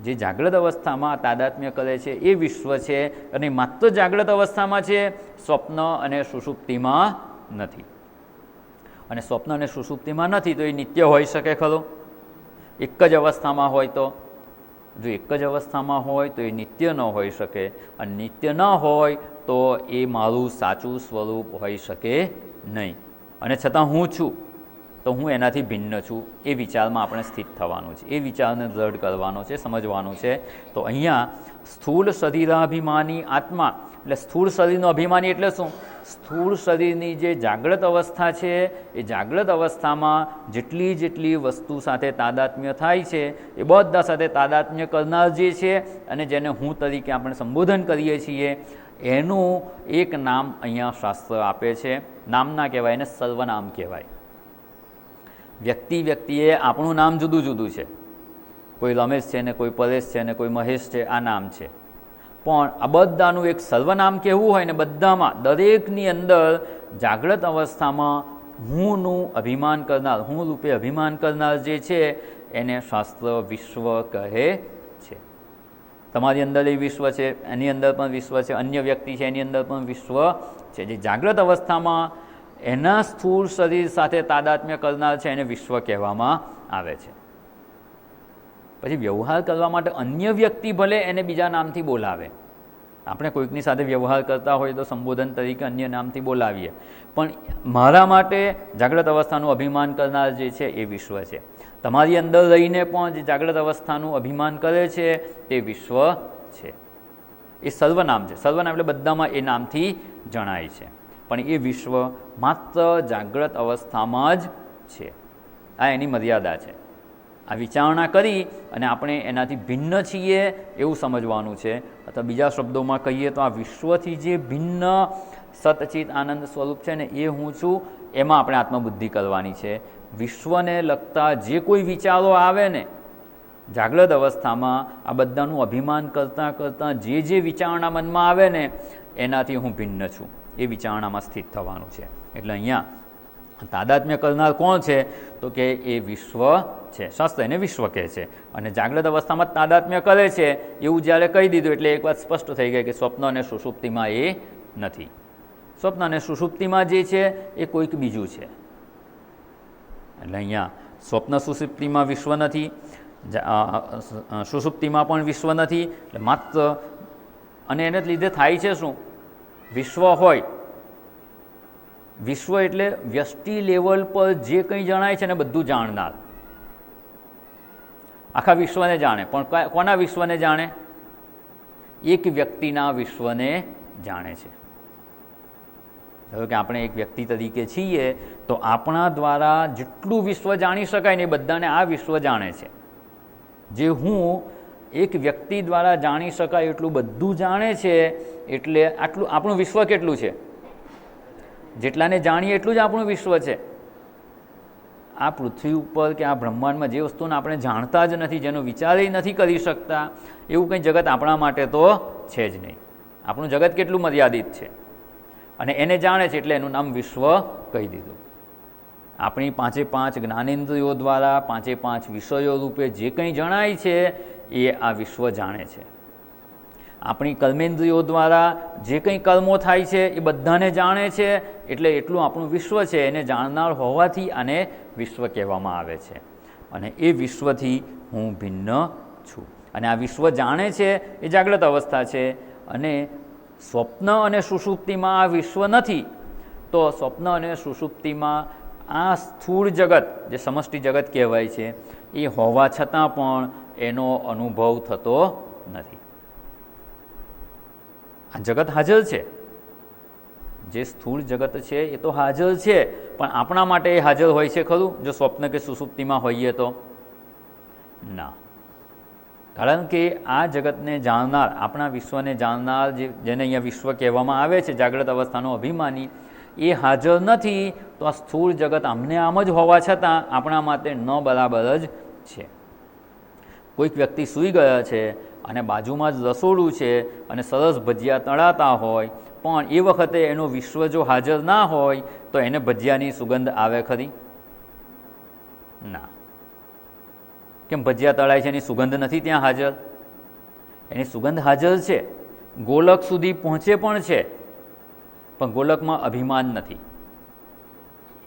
જે જાગ્રત અવસ્થામાં તાદાત્મ્ય કરે છે એ વિશ્વ છે, અને માત્ર જાગ્રત અવસ્થામાં છે, સ્વપ્ન અને સુષુપ્તિમાં નથી. અને સ્વપ્ન અને સુષુપ્તિમાં નથી તો એ નિત્ય હોઈ શકે ખરો? એક જ અવસ્થામાં હોય તો? જો એક જ અવસ્થામાં હોય તો એ નિત્ય ન હોઈ શકે, અને નિત્ય ન હોય તો એ મારું સાચું સ્વરૂપ હોઈ શકે નહીં. અને છતાં હું છું તો હું એનાથી ભિન્ન છું, એ વિચારમાં આપણે સ્થિત થવાનું છે, એ વિચારને દ્રઢ કરવાનો છે, સમજવાનું છે. તો અહીંયા સ્થૂળ શરીરાભિમાની આત્મા, એટલે સ્થૂળ શરીરનો અભિમાની એટલે શું? સ્થૂળ શરીરની જે જાગ્રત અવસ્થા છે એ જાગ્રત અવસ્થામાં જેટલી વસ્તુ સાથે તાદાત્મ્ય થાય છે એ બધા સાથે તાદાત્મ્ય કરનાર જે છે, અને જેને હું તરીકે આપણે સંબોધન કરીએ છીએ, એનું એક નામ અહીંયા શાસ્ત્ર આપે છે. નામ ના કહેવાય, એને સર્વનામ કહેવાય. વ્યક્તિએ આપણું નામ જુદું જુદું છે. કોઈ રમેશ છે ને કોઈ પરેશ છે ને કોઈ મહેશ છે, આ નામ છે. પણ આ બધાનું એક સર્વનામ કહેવું હોય ને, બધામાં દરેકની અંદર જાગ્રત અવસ્થામાં હુંનું અભિમાન કરનાર, હું રૂપે અભિમાન કરનાર જે છે એને શાસ્ત્ર વિશ્વ કહે છે. તમારી અંદર એ વિશ્વ છે, એની અંદર પણ વિશ્વ છે, અન્ય વ્યક્તિ છે એની અંદર પણ વિશ્વ છે. જે જાગ્રત અવસ્થામાં એના સ્થૂળ શરીર સાથે તાદાત્મ્ય કરનાર છે એને વિશ્વ કહેવામાં આવે છે. પછી વ્યવહાર કરવા માટે અન્ય વ્યક્તિ ભલે એને બીજા નામથી બોલાવે, આપણે કોઈકની સાથે વ્યવહાર કરતા હોય તો સંબોધન તરીકે અન્ય નામથી બોલાવીએ, પણ મારા માટે જાગ્રત અવસ્થાનું અભિમાન કરનાર જે છે એ વિશ્વ છે. તમારી અંદર રહીને પણ જે જાગ્રત અવસ્થાનું અભિમાન કરે છે તે વિશ્વ છે. એ સર્વનામ છે. સર્વનામ એટલે બધામાં એ નામથી જણાય છે, પણ એ વિશ્વ માત્ર જાગ્રત અવસ્થામાં જ છે. આ એની મર્યાદા છે. આ વિચારણા કરી અને આપણે એનાથી ભિન્ન છીએ એવું સમજવાનું છે. અથવા બીજા શબ્દોમાં કહીએ તો આ વિશ્વથી જે ભિન્ન સતચિત આનંદ સ્વરૂપ છે ને એ હું છું, એમાં આપણે આત્મબુદ્ધિ કરવાની છે. વિશ્વને લગતા જે કોઈ વિચારો આવે ને જાગ્રત અવસ્થામાં, આ બધાનું અભિમાન કરતાં કરતાં જે વિચારણા મનમાં આવે ને એનાથી હું ભિન્ન છું, એ વિચારણામાં સ્થિત થવાનું છે. એટલે અહીંયા તાદાત્મ્ય કરનાર કોણ છે? તો કે એ વિશ્વ છે. શાસ્ત્ર એને વિશ્વ કહે છે. અને જાગ્રત અવસ્થામાં તાદાત્મ્ય કરે છે એવું જ્યારે કહી દીધું એટલે એક વાત સ્પષ્ટ થઈ ગઈ કે સ્વપ્ન અને સુષુપ્તિમાં એ નથી. સ્વપ્ન અને સુષુપ્તિમાં જે છે એ કોઈક બીજું છે. એટલે અહીંયા સ્વપ્ન સુષુપ્તિમાં વિશ્વ નથી, સુષુપ્તિમાં પણ વિશ્વ નથી. એટલે માત્ર, અને એને લીધે થાય છે શું? વિશ્વ હોય, વિશ્વ એટલે વ્યષ્ટિ લેવલ પર જે કંઈ જણાય છે ને બધું જાણનાર, આખા વિશ્વને જાણે. પણ કોના વિશ્વને જાણે? એક વ્યક્તિના વિશ્વને જાણે છે. ધારો કે આપણે એક વ્યક્તિ તરીકે છીએ તો આપણા દ્વારા જેટલું વિશ્વ જાણી શકાય ને એ બધાને આ વિશ્વ જાણે છે. જે હું એક વ્યક્તિ દ્વારા જાણી શકાય એટલું બધું જાણે છે. એટલે આટલું આપણું વિશ્વ કેટલું છે? જેટલાને જાણીએ એટલું જ આપણું વિશ્વ છે. આ પૃથ્વી ઉપર કે આ બ્રહ્માંડમાં જે વસ્તુને આપણે જાણતા જ નથી, જેનો વિચાર નથી કરી શકતા, એવું કંઈ જગત આપણા માટે તો છે જ નહીં. આપણું જગત કેટલું મર્યાદિત છે, અને એને જાણે છે એટલે એનું નામ વિશ્વ કહી દીધું. આપણી પાંચે પાંચ જ્ઞાનેન્દ્રિયો દ્વારા પાંચે પાંચ વિષયો રૂપે જે કંઈ જણાય છે એ આ વિશ્વ જાણે છે. આપણી કર્મેન્દ્રિયો દ્વારા જે કંઈ કર્મો થાય છે એ બધાને જાણે છે. એટલે એટલું આપણું વિશ્વ છે. એને જાણનાર હોવાથી આને વિશ્વ કહેવામાં આવે છે. અને એ વિશ્વથી હું ભિન્ન છું. અને આ વિશ્વ જાણે છે એ જાગ્રત અવસ્થા છે, અને સ્વપ્ન અને સુષુપ્તિમાં આ વિશ્વ નથી, તો સ્વપ્ન અને સુષુપ્તિમાં આ સ્થૂળ જગત જે સમષ્ટિ જગત કહેવાય છે એ હોવા છતાં પણ એનો અનુભવ થતો નથી. આ જગત હાજર છે, જે સ્થૂળ જગત છે એ તો હાજર છે, પણ આપણા માટે એ હાજર હોય છે ખરું જો સ્વપ્ન કે સુષુપ્તિમાં હોઈએ તો? ના. કારણ કે આ જગતને જાણનાર, આપણા વિશ્વને જાણનાર, જેને અહીંયા વિશ્વ કહેવામાં આવે છે, જાગ્રત અવસ્થાનો અભિમાની, એ હાજર નથી. તો આ સ્થૂળ જગત આમને આમ જ હોવા છતાં આપણા માટે ન બરાબર જ છે. કોઈક વ્યક્તિ સૂઈ ગયા છે અને બાજુમાં જ રસોડું છે અને સરસ ભજીયા તળાતા હોય, પણ એ વખતે એનો વિશ્વ જો હાજર ના હોય તો એને ભજીયાની સુગંધ આવે ખરી? ના. કેમ? ભજીયા તળાય છે એની સુગંધ નથી ત્યાં હાજર? એની સુગંધ હાજર છે, ગોલક સુધી પહોંચે પણ છે, પણ ગોલકમાં અભિમાન નથી,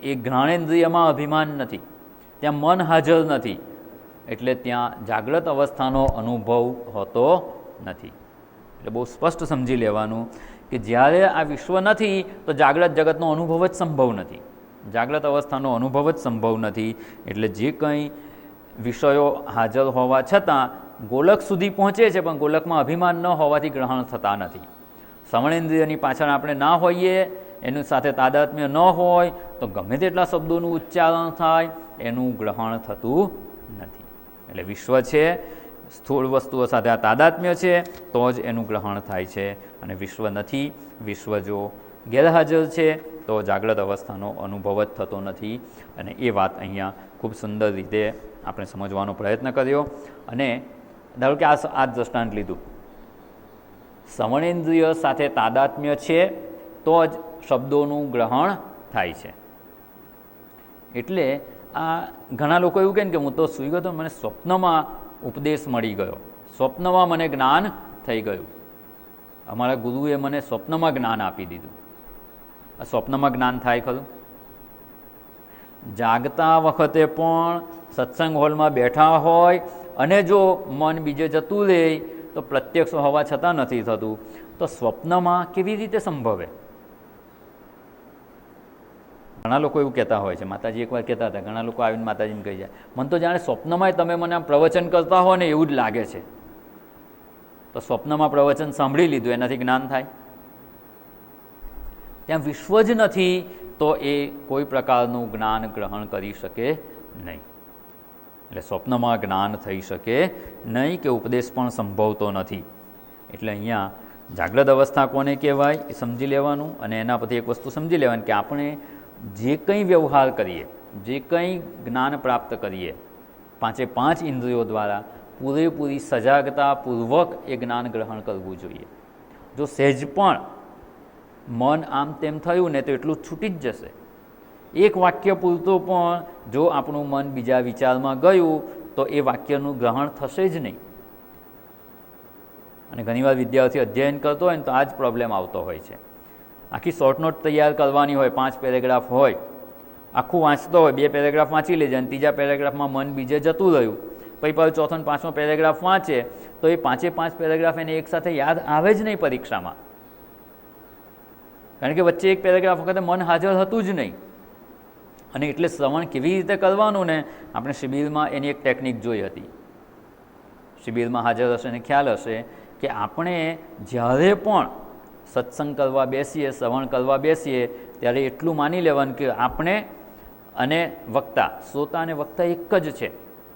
એ ઘ્રાણેન્દ્રિયમાં અભિમાન નથી, ત્યાં મન હાજર નથી, એટલે ત્યાં જાગ્રત અવસ્થાનો અનુભવ હોતો નથી. એટલે બહુ સ્પષ્ટ સમજી લેવાનું કે જ્યારે આ વિશ્વ નથી તો જાગ્રત જગતનો અનુભવ જ સંભવ નથી, જાગ્રત અવસ્થાનો અનુભવ જ સંભવ નથી. એટલે જે કંઈ વિષયો હાજર હોવા છતાં ગોલક સુધી પહોંચે છે, પણ ગોલકમાં અભિમાન ન હોવાથી ગ્રહણ થતા નથી. શ્રવણેન્દ્રિયની પાછળ આપણે ના હોઈએ, એની સાથે તાદાત્મ્ય ન હોય તો ગમે તેટલા શબ્દોનું ઉચ્ચારણ થાય, એનું ગ્રહણ થતું નથી. એટલે વિશ્વ છે, સ્થૂળ વસ્તુઓ સાથે આ તાદાત્મ્ય છે તો જ એનું ગ્રહણ થાય છે, અને વિશ્વ નથી, વિશ્વ જો ગેરહાજર છે તો જાગ્રત અવસ્થાનો અનુભવ જ થતો નથી. અને એ વાત અહીંયા ખૂબ સુંદર રીતે આપણે સમજવાનો પ્રયત્ન કર્યો. અને ધારો કે આ દ્રષ્ટાંત લીધું, શ્રવણેન્દ્રિય સાથે તાદાત્મ્ય છે તો જ શબ્દોનું ગ્રહણ થાય છે. એટલે આ ઘણા લોકો એવું કહે ને કે હું તો સૂઈ ગયો તો મને સ્વપ્નમાં ઉપદેશ મળી ગયો, સ્વપ્નમાં મને જ્ઞાન થઈ ગયું, અમારા ગુરુએ મને સ્વપ્નમાં જ્ઞાન આપી દીધું. આ સ્વપ્નમાં જ્ઞાન થાય ખરું? જાગતા વખતે પણ સત્સંગ હોલમાં બેઠા હોય અને જો મન બીજે જતું રહે તો પ્રત્યક્ષ હોવા છતાં નથી થતું, તો સ્વપ્નમાં કેવી રીતે સંભવે? ઘણા લોકો એવું કહેતા હોય છે, માતાજી એકવાર કહેતા હતા, ઘણા લોકો આવીને માતાજીને કહી જાય, મને તો જાણે સ્વપ્નમાં તમે મને આમ પ્રવચન કરતા હો ને એવું જ લાગે છે. તો સ્વપ્નમાં પ્રવચન સાંભળી લીધું, એનાથી જ્ઞાન થાય? ત્યાં વિશ્વ જ નથી તો એ કોઈ પ્રકારનું જ્ઞાન ગ્રહણ કરી શકે નહીં. એટલે સ્વપ્નમાં જ્ઞાન થઈ શકે નહીં કે ઉપદેશ પણ સંભવતો નથી. એટલે અહીંયા જાગ્રત અવસ્થા કોને કહેવાય એ સમજી લેવાનું. અને એના પછી એક વસ્તુ સમજી લેવાની કે આપણે જે કંઈ વ્યવહાર કરીએ, જે કંઈ જ્ઞાન પ્રાપ્ત કરીએ, 5 ઇન્દ્રિયો દ્વારા પૂરેપૂરી સજાગતાપૂર્વક એ જ્ઞાન ગ્રહણ કરવું જોઈએ. જો સહેજ પણ મન આમ તેમ થયું ને તો એટલું છૂટી જ જશે. એક વાક્ય પૂરતો પણ જો આપણું મન બીજા વિચારમાં ગયું તો એ વાક્યનું ગ્રહણ થશે જ નહીં. અને ઘણીવાર વિદ્યાર્થી અધ્યયન કરતો હોય ને તો આ જ પ્રોબ્લેમ આવતો હોય છે. આખી શોર્ટ નોટ તૈયાર કરવાની હોય, 5 પેરેગ્રાફ હોય, આખું વાંચતો હોય, 2 પેરેગ્રાફ વાંચી લેજે અને 3જા પેરેગ્રાફમાં મન બીજે જતું રહ્યું, પછી પાછું 4થો અને 5મો પેરેગ્રાફ વાંચે તો એ 5 પેરેગ્રાફ એને એકસાથે યાદ આવે જ નહીં પરીક્ષામાં, કારણ કે વચ્ચે એક પેરેગ્રાફ વખતે મન હાજર હતું જ નહીં. અને એટલે શ્રવણ કેવી રીતે કરવાનું ને આપણે શિબિરમાં એની એક ટેકનિક જોઈ હતી. શિબિરમાં હાજર હશે ને ખ્યાલ હશે કે આપણે જ્યારે પણ સત્સંગ કરવા બેસીએ, શ્રવણ કરવા બેસીએ ત્યારે એટલું માની લેવાનું કે આપણે અને વક્તા, શ્રોતા અને વક્તા એક જ છે,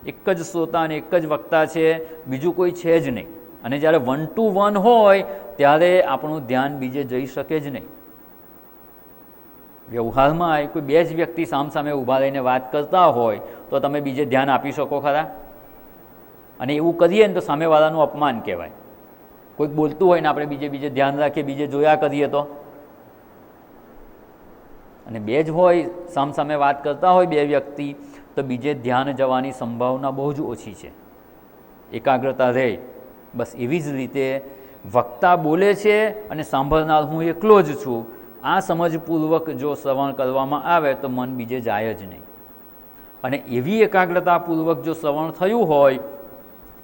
એક જ શ્રોતા અને એક જ વક્તા છે, બીજું કોઈ છે જ નહીં. અને જ્યારે 1 to 1 હોય ત્યારે આપણું ધ્યાન બીજે જઈ શકે જ નહીં. વ્યવહારમાં કોઈ 2 જ વ્યક્તિ સામસામે ઊભા રહીને વાત કરતા હોય તો તમે બીજે ધ્યાન આપી શકો ખરા? અને એવું કરીએ ને તો સામેવાળાનું અપમાન કહેવાય. કોઈક બોલતું હોય ને આપણે બીજે ધ્યાન રાખીએ, બીજે જોયા કરીએ તો. અને 2 જ હોય, સામસામે વાત કરતા હોય 2 વ્યક્તિ, તો બીજે ધ્યાન જવાની સંભાવના બહુ જ ઓછી છે, એકાગ્રતા રહે. બસ એવી જ રીતે વક્તા બોલે છે અને સાંભળનાર હું એકલો જ છું, આ સમજપૂર્વક જો શ્રવણ કરવામાં આવે તો મન બીજે જાય જ નહીં. અને એવી એકાગ્રતાપૂર્વક જો શ્રવણ થયું હોય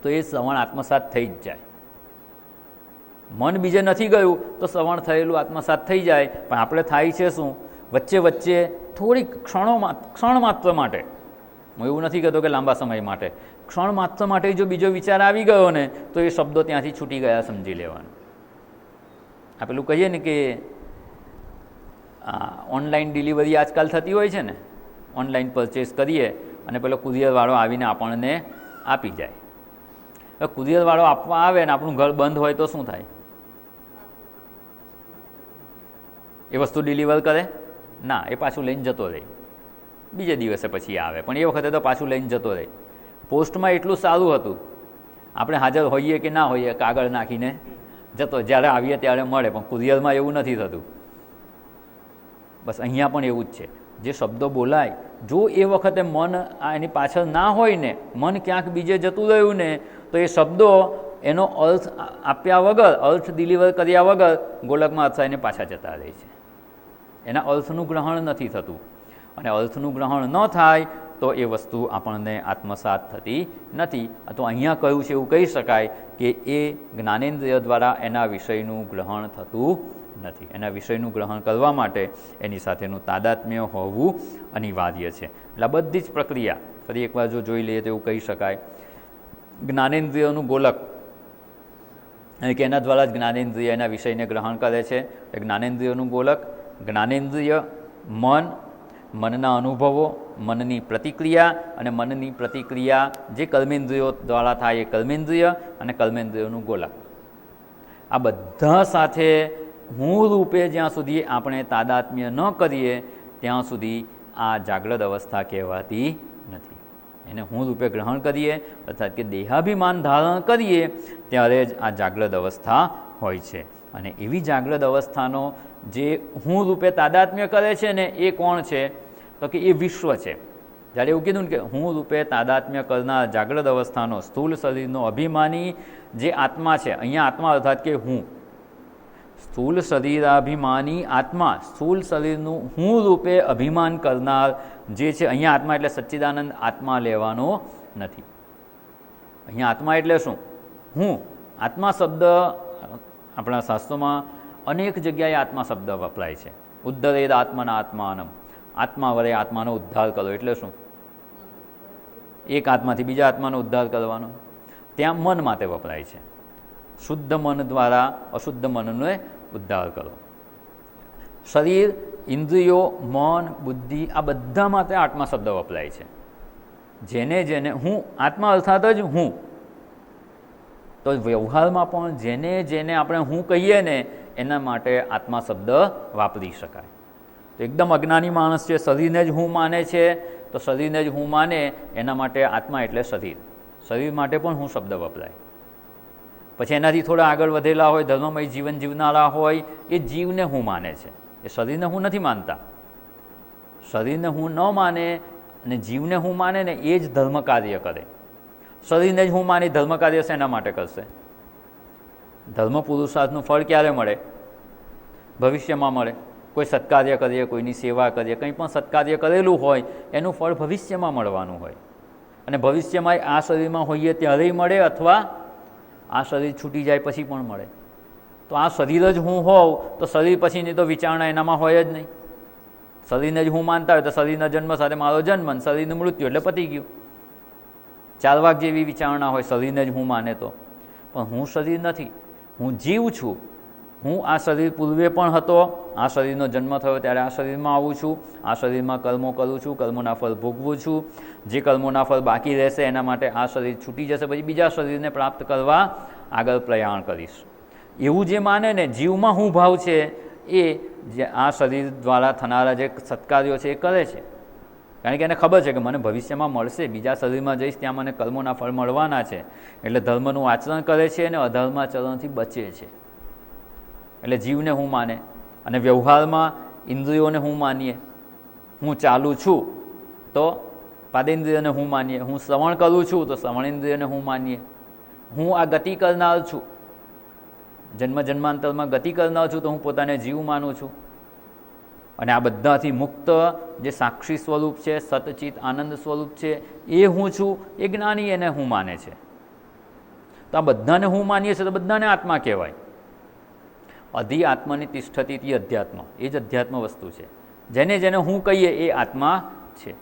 તો એ શ્રવણ આત્મસાત થઈ જ જાય. મન બીજે નથી ગયું તો શ્રવણ થયેલું આત્મસાત થઈ જાય, પણ આપણે થાય છે શું, વચ્ચે વચ્ચે થોડીક ક્ષણ માત્ર માટે, હું એવું નથી કહેતો કે લાંબા સમય માટે, ક્ષણ માત્ર માટે જો બીજો વિચાર આવી ગયો ને તો એ શબ્દો ત્યાંથી છૂટી ગયા સમજી લેવાનું. આ પેલું કહીએ ને કે ઓનલાઈન ડિલિવરી આજકાલ થતી હોય છે ને, ઓનલાઈન પરચેસ કરીએ અને પેલો કુરિયરવાળો આવીને આપણને આપી જાય. હવે કુરિયરવાળો આપવા આવે ને આપણું ઘર બંધ હોય તો શું થાય? એ વસ્તુ ડિલિવર કરે ના, એ પાછું લઈને જતો રહે, બીજે દિવસે પછી આવે, પણ એ વખતે તો પાછું લઈને જતો રહે. પોસ્ટમાં એટલું સારું હતું, આપણે હાજર હોઈએ કે ના હોઈએ કાગળ નાખીને જતો, જ્યારે આવીએ ત્યારે મળે, પણ કુરિયરમાં એવું નથી થતું. બસ અહીંયા પણ એવું જ છે. જે શબ્દો બોલાય, જો એ વખતે મન એની પાછળ ના હોય ને, મન ક્યાંક બીજે જતું રહ્યું ને, તો એ શબ્દો એનો અર્થ આપ્યા વગર, અર્થ ડિલિવર કર્યા વગર ગોલકમાં અથડાઈને પાછા જતા રહે છે. એના અર્થનું ગ્રહણ નથી થતું, અને અર્થનું ગ્રહણ ન થાય તો એ વસ્તુ આપણને આત્મસાત થતી નથી. તો અહીંયા કહ્યું છે એવું કહી શકાય કે એ જ્ઞાનેન્દ્રિય દ્વારા એના વિષયનું ગ્રહણ થતું નથી. એના વિષયનું ગ્રહણ કરવા માટે એની સાથેનું તાદાત્મ્ય હોવું અનિવાર્ય છે. એટલે આ બધી જ પ્રક્રિયા ફરી એકવાર જો જોઈ લઈએ તો એવું કહી શકાય, જ્ઞાનેન્દ્રિયોનું ગોલક, કે એના દ્વારા જ જ્ઞાનેન્દ્રિય એના વિષયને ગ્રહણ કરે છે. જ્ઞાનેન્દ્રિયોનું ગોલક, જ્ઞાનેન્દ્રિય, મન, મનના અનુભવો, મનની પ્રતિક્રિયા, અને મનની પ્રતિક્રિયા જે કર્મેન્દ્રિયો દ્વારા થાય એ કર્મેન્દ્રિય, અને કર્મેન્દ્રિયોનું ગોલક. આ બધા સાથે હું રૂપે જ્યાં સુધી આપણે તાદાત્મ્ય ન કરીએ ત્યાં સુધી આ જાગ્રત અવસ્થા કહેવાતી નથી. એને હું રૂપે ગ્રહણ કરીએ અર્થાત કે દેહાભિમાન ધારણ કરીએ ત્યારે જ આ જાગ્રત અવસ્થા હોય છે. અને એવી જાગ્રત અવસ્થાનો જે હું રૂપે તાદાત્મ્ય કરે છે ને એ કોણ છે? તો કે એ વિશ્વ છે. જ્યારે એવું કીધું ને કે હું રૂપે તાદાત્મ્ય કરનાર જાગ્રત અવસ્થાનો સ્થૂળ શરીરનો અભિમાની જે આત્મા છે, અહીંયા આત્મા અર્થાત કે હું, સ્થૂળ શરીરાભિમાની આત્મા, સ્થૂળ શરીરનું હું રૂપે અભિમાન કરનાર જે છે, અહીંયા આત્મા એટલે સચ્ચિદાનંદ આત્મા લેવાનો નથી. અહીંયા આત્મા એટલે શું? હું. આત્મા શબ્દ આપણા શાસ્ત્રોમાં અનેક જગ્યાએ આત્મા શબ્દ વપરાય છે. ઉદ્ધરેદ આત્માના આત્માનમ, આત્મા વડે આત્માનો ઉદ્ધાર કરો એટલે શું? એક આત્માથી બીજા આત્માનો ઉદ્ધાર કરવાનો. ત્યાં મન માટે વપરાય છે. શુદ્ધ મન દ્વારા અશુદ્ધ મનનો ઉદ્ધાર કરો. શરીર, ઇન્દ્રિયો, મન, બુદ્ધિ આ બધા માટે આત્મા શબ્દ વપરાય છે. જેને જેને હું, આત્મા અર્થાત જ હું, તો વ્યવહારમાં પણ જેને જેને આપણે હું કહીએ ને એના માટે આત્મા શબ્દ વાપરી શકાય. તો એકદમ અજ્ઞાની માણસ છે, શરીરને જ હું માને છે, તો શરીરને જ હું માને એના માટે આત્મા એટલે શરીર. શરીર માટે પણ હું શબ્દ વપરાય. પછી એનાથી થોડા આગળ વધેલા હોય, ધર્મમય જીવન જીવનારા હોય, એ જીવને હું માને છે, એ શરીરને હું નથી માનતા. શરીરને હું ન માને અને જીવને હું માને ને એ જ ધર્મ કાર્ય કરે. શરીરને જ હું માની ધર્મ કાર્ય શેના માટે કરશે? ધર્મ પુરુષાર્થનું ફળ ક્યારે મળે? ભવિષ્યમાં મળે. કોઈ સત્કાર્ય કરીએ, કોઈની સેવા કરીએ, કંઈ પણ સત્કાર્ય કરેલું હોય એનું ફળ ભવિષ્યમાં મળવાનું હોય. અને ભવિષ્યમાં આ શરીરમાં હોઈએ ત્યારેય મળે અથવા આ શરીર છૂટી જાય પછી પણ મળે. તો આ શરીર જ હું હોઉં તો શરીર પછીની તો વિચારણા એનામાં હોય જ નહીં. શરીરને જ હું માનતા હોય તો શરીરના જન્મ સાથે મારો જન્મ, શરીરનું મૃત્યુ એટલે પતી ગયું. 4 વાગ જેવી વિચારણા હોય શરીરને જ હું માને તો. પણ હું શરીર નથી, હું જીવ છું. હું આ શરીર પૂર્વે પણ હતો, આ શરીરનો જન્મ થયો ત્યારે આ શરીરમાં આવું છું, આ શરીરમાં કર્મો કરું છું, કર્મોના ફળ ભોગવું છું. જે કર્મોના ફળ બાકી રહેશે એના માટે આ શરીર છૂટી જશે, પછી બીજા શરીરને પ્રાપ્ત કરવા આગળ પ્રયાણ કરીશ. એવું જે માને ને જીવમાં હું ભાવ છે એ જે આ શરીર દ્વારા થનારા જે સત્કાર્યો છે એ કરે છે. કારણ કે એને ખબર છે કે મને ભવિષ્યમાં મળશે, બીજા શરીરમાં જઈશ ત્યાં મને કર્મોના ફળ મળવાના છે. એટલે ધર્મનું આચરણ કરે છે અને અધર્માચરણથી બચે છે. એટલે જીવને હું માને. અને વ્યવહારમાં ઇન્દ્રિયોને હું માનીએ. હું ચાલુ છું તો પાદેન્દ્રિયને હું માનીએ. હું શ્રવણ કરું છું તો શ્રવણેન્દ્રિયને હું માનીએ. હું આ ગતિ કરનાર છું, જન્મ જન્માંતરમાં ગતિ કરનાર છું, તો હું પોતાને જીવ માનું છું. અને આ બધાથી મુક્ત જે સાક્ષી સ્વરૂપ છે, સતચિત આનંદ સ્વરૂપ છે, એ હું છું, એ જ્ઞાની એને હું માને છે. તો આ બધાને હું માનીએ છીએ તો બધાને આત્મા કહેવાય. અધિ આત્મની તિષ્ઠતી અધ્યાત્મ, એ જ અધ્યાત્મ વસ્તુ છે. જેને જેને હું કહીએ એ આત્મા છે.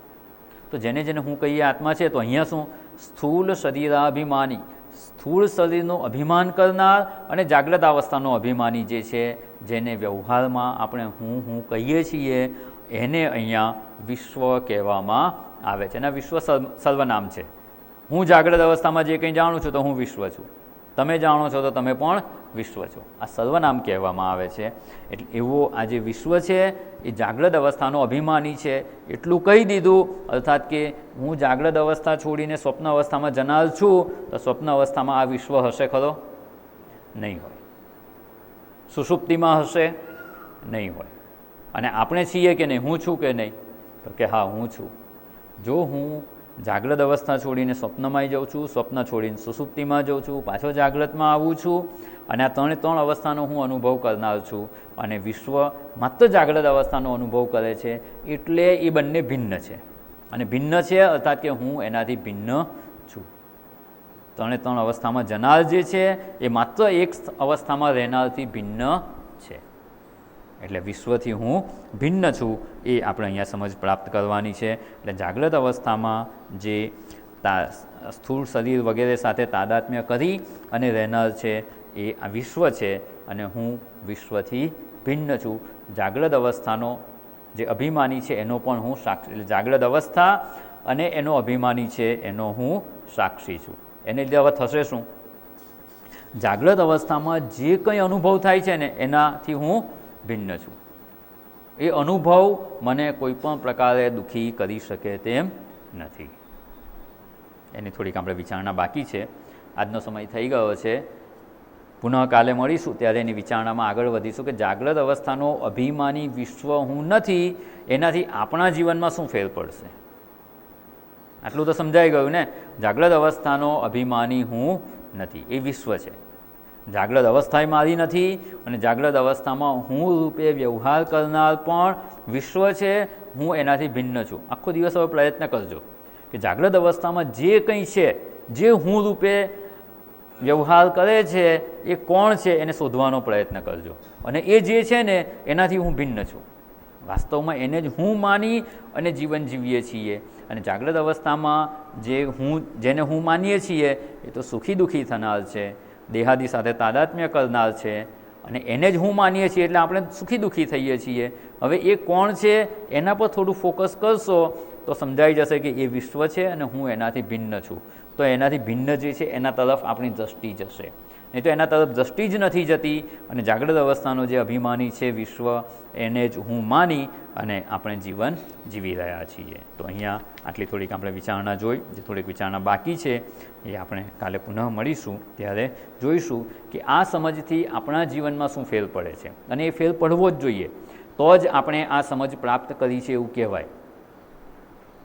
તો જેને જેને હું કહીએ આત્મા છે, તો અહીંયા શું? સ્થૂળ શરીરાભિમાની, સ્થૂળ શરીરનું અભિમાન કરનાર અને જાગ્રત અવસ્થાનો અભિમાની જે છે, જેને વ્યવહારમાં આપણે હું કહીએ છીએ, એને અહીંયા વિશ્વ કહેવામાં આવે છે. એના વિશ્વ સર્વનામ છે. હું જાગ્રત અવસ્થામાં જે કંઈ જાણું છું તો હું વિશ્વ છું, તમે જાણો છો તો તમે પણ વિશ્વ છો. આ સર્વનામ કહેવામાં આવે છે. એટલે એવો આ જે વિશ્વ છે એ જાગ્રત અવસ્થાનો અભિમાની છે, એટલું કહી દીધું. અર્થાત કે હું જાગ્રત અવસ્થા છોડીને સ્વપ્ન અવસ્થામાં જનાર છું, તો સ્વપ્ન અવસ્થામાં આ વિશ્વ હશે ખરો? નહીં હોય. સુષુપ્તિમાં હશે? નહીં હોય. અને આપણે છીએ કે નહીં? હું છું કે નહીં? તો કે હા, હું છું. જો હું જાગ્રત અવસ્થા છોડીને સ્વપ્નમાં જાઉં છું, સ્વપ્ન છોડીને સુષુપ્તિમાં જાઉં છું, પાછો જાગ્રતમાં આવું છું, અને આ ત્રણ અવસ્થાનો હું અનુભવ કરનાર છું, અને વિશ્વ માત્ર જાગ્રત અવસ્થાનો અનુભવ કરે છે, એટલે એ બંને ભિન્ન છે. અને ભિન્ન છે અર્થાત કે હું એનાથી ભિન્ન છું. ત્રણ અવસ્થામાં જનાર જે છે એ માત્ર એક અવસ્થામાં રહેનારથી ભિન્ન છે. એટલે વિશ્વથી હું ભિન્ન છું, એ આપણે અહીંયા સમજ પ્રાપ્ત કરવાની છે. એટલે જાગ્રત અવસ્થામાં જે સ્થૂળ શરીર વગેરે સાથે તાદાત્મ્ય કરી અને રહેનાર છે એ આ વિશ્વ છે, અને હું વિશ્વથી ભિન્ન છું. જાગ્રત અવસ્થાનો જે અભિમાની છે એનો પણ હું સાક્ષી, એટલે જાગ્રત અવસ્થા અને એનો અભિમાની છે એનો હું સાક્ષી છું. એને લીધે હવે થશે શું? જાગ્રત અવસ્થામાં જે કંઈ અનુભવ થાય છે ને એનાથી હું ભિન્ન છું. એ અનુભવ મને કોઈ પણ પ્રકારે દુઃખી કરી શકે તેમ નથી. એની થોડીક આપણે વિચારણા બાકી છે. આજનો સમય થઈ ગયો છે. પુનઃ કાલે મળીશું ત્યારે એની વિચારણામાં આગળ વધીશું કે જાગ્રત અવસ્થાનો અભિમાની વિશ્વ હું નથી, એનાથી આપણા જીવનમાં શું ફેર પડશે. આટલું તો સમજાઈ ગયું ને? જાગ્રત અવસ્થાનો અભિમાની હું નથી, એ વિશ્વ છે. જાગ્રત અવસ્થા મારી નથી, અને જાગ્રત અવસ્થામાં હું રૂપે વ્યવહાર કરનાર પણ વિશ્વ છે. હું એનાથી ભિન્ન છું. આખો દિવસ હવે પ્રયત્ન કરજો કે જાગ્રત અવસ્થામાં જે કંઈ છે, જે હું રૂપે વ્યવહાર કરે છે એ કોણ છે એને શોધવાનો પ્રયત્ન કરજો. અને એ જે છે ને એનાથી હું ભિન્ન છું. વાસ્તવમાં એને જ હું માની અને જીવન જીવીએ છીએ. અને જાગ્રત અવસ્થામાં જેને હું માનીએ છીએ એ તો સુખી દુઃખી થનાર છે, દેહાદી સાથે તાદાત્મ્ય કરનાર છે, અને એને જ હું માનીએ છીએ એટલે આપણે સુખી દુઃખી થઈએ છીએ. હવે એ કોણ છે એના પર થોડું ફોકસ કરશો તો સમજાઈ જશે કે એ વિશ્વ છે અને હું એનાથી ભિન્ન છું. તો એનાથી ભિન્ન જે છે એના તરફ આપણી દ્રષ્ટિ જશે, નહીં તો એના તરફ દ્રષ્ટિ જ નથી જતી. અને જાગ્રત અવસ્થાનો જે અભિમાની છે વિશ્વ, એને જ હું માની અને આપણે જીવન જીવી રહ્યા છીએ. તો અહીંયા આટલી થોડીક આપણે વિચારણા જોઈ. જે થોડીક વિચારણા બાકી છે એ આપણે કાલે પુનઃ મળીશું ત્યારે જોઈશું કે આ સમજથી આપણા જીવનમાં શું ફેર પડે છે. અને એ ફેર પડવો જ જોઈએ, તો જ આપણે આ સમજ પ્રાપ્ત કરી છે એવું કહેવાય.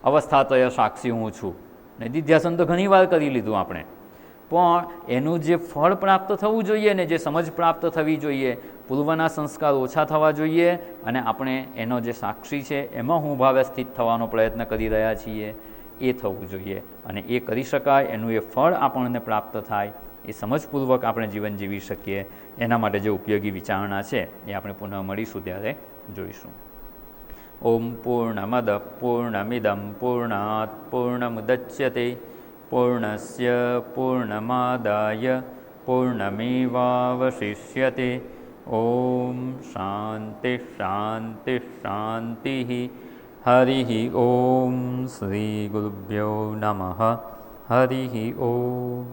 અવસ્થાતય સાક્ષી હું છું, નિધિધ્યાસન તો ઘણી વાર કરી લીધું આપણે, પણ એનું જે ફળ પ્રાપ્ત થવું જોઈએ ને, જે સમજ પ્રાપ્ત થવી જોઈએ, પૂર્વના સંસ્કાર ઓછા થવા જોઈએ, અને આપણે એનો જે સાક્ષી છે એમાં હું ભાવે સ્થિત થવાનો પ્રયત્ન કરી રહ્યા છીએ એ થવું જોઈએ. અને એ કરી શકાય, એનું એ ફળ આપણને પ્રાપ્ત થાય, એ સમજપૂર્વક આપણે જીવન જીવી શકીએ, એના માટે જે ઉપયોગી વિચારણા છે એ આપણે પુનઃ મળીશું ત્યારે જોઈશું. ઓમ પૂર્ણમદ પૂર્ણમિદં પૂર્ણાત પૂર્ણમુદચ્યતે પૂર્ણસ્ય પૂર્ણમાદાય પૂર્ણમેવાવશિષ્યતે. ઓમ શાંતિ શાંતિ શાંતિ. હરિ ઓમ. શ્રી ગુરુભ્યો નમઃ. હરિ ઓમ.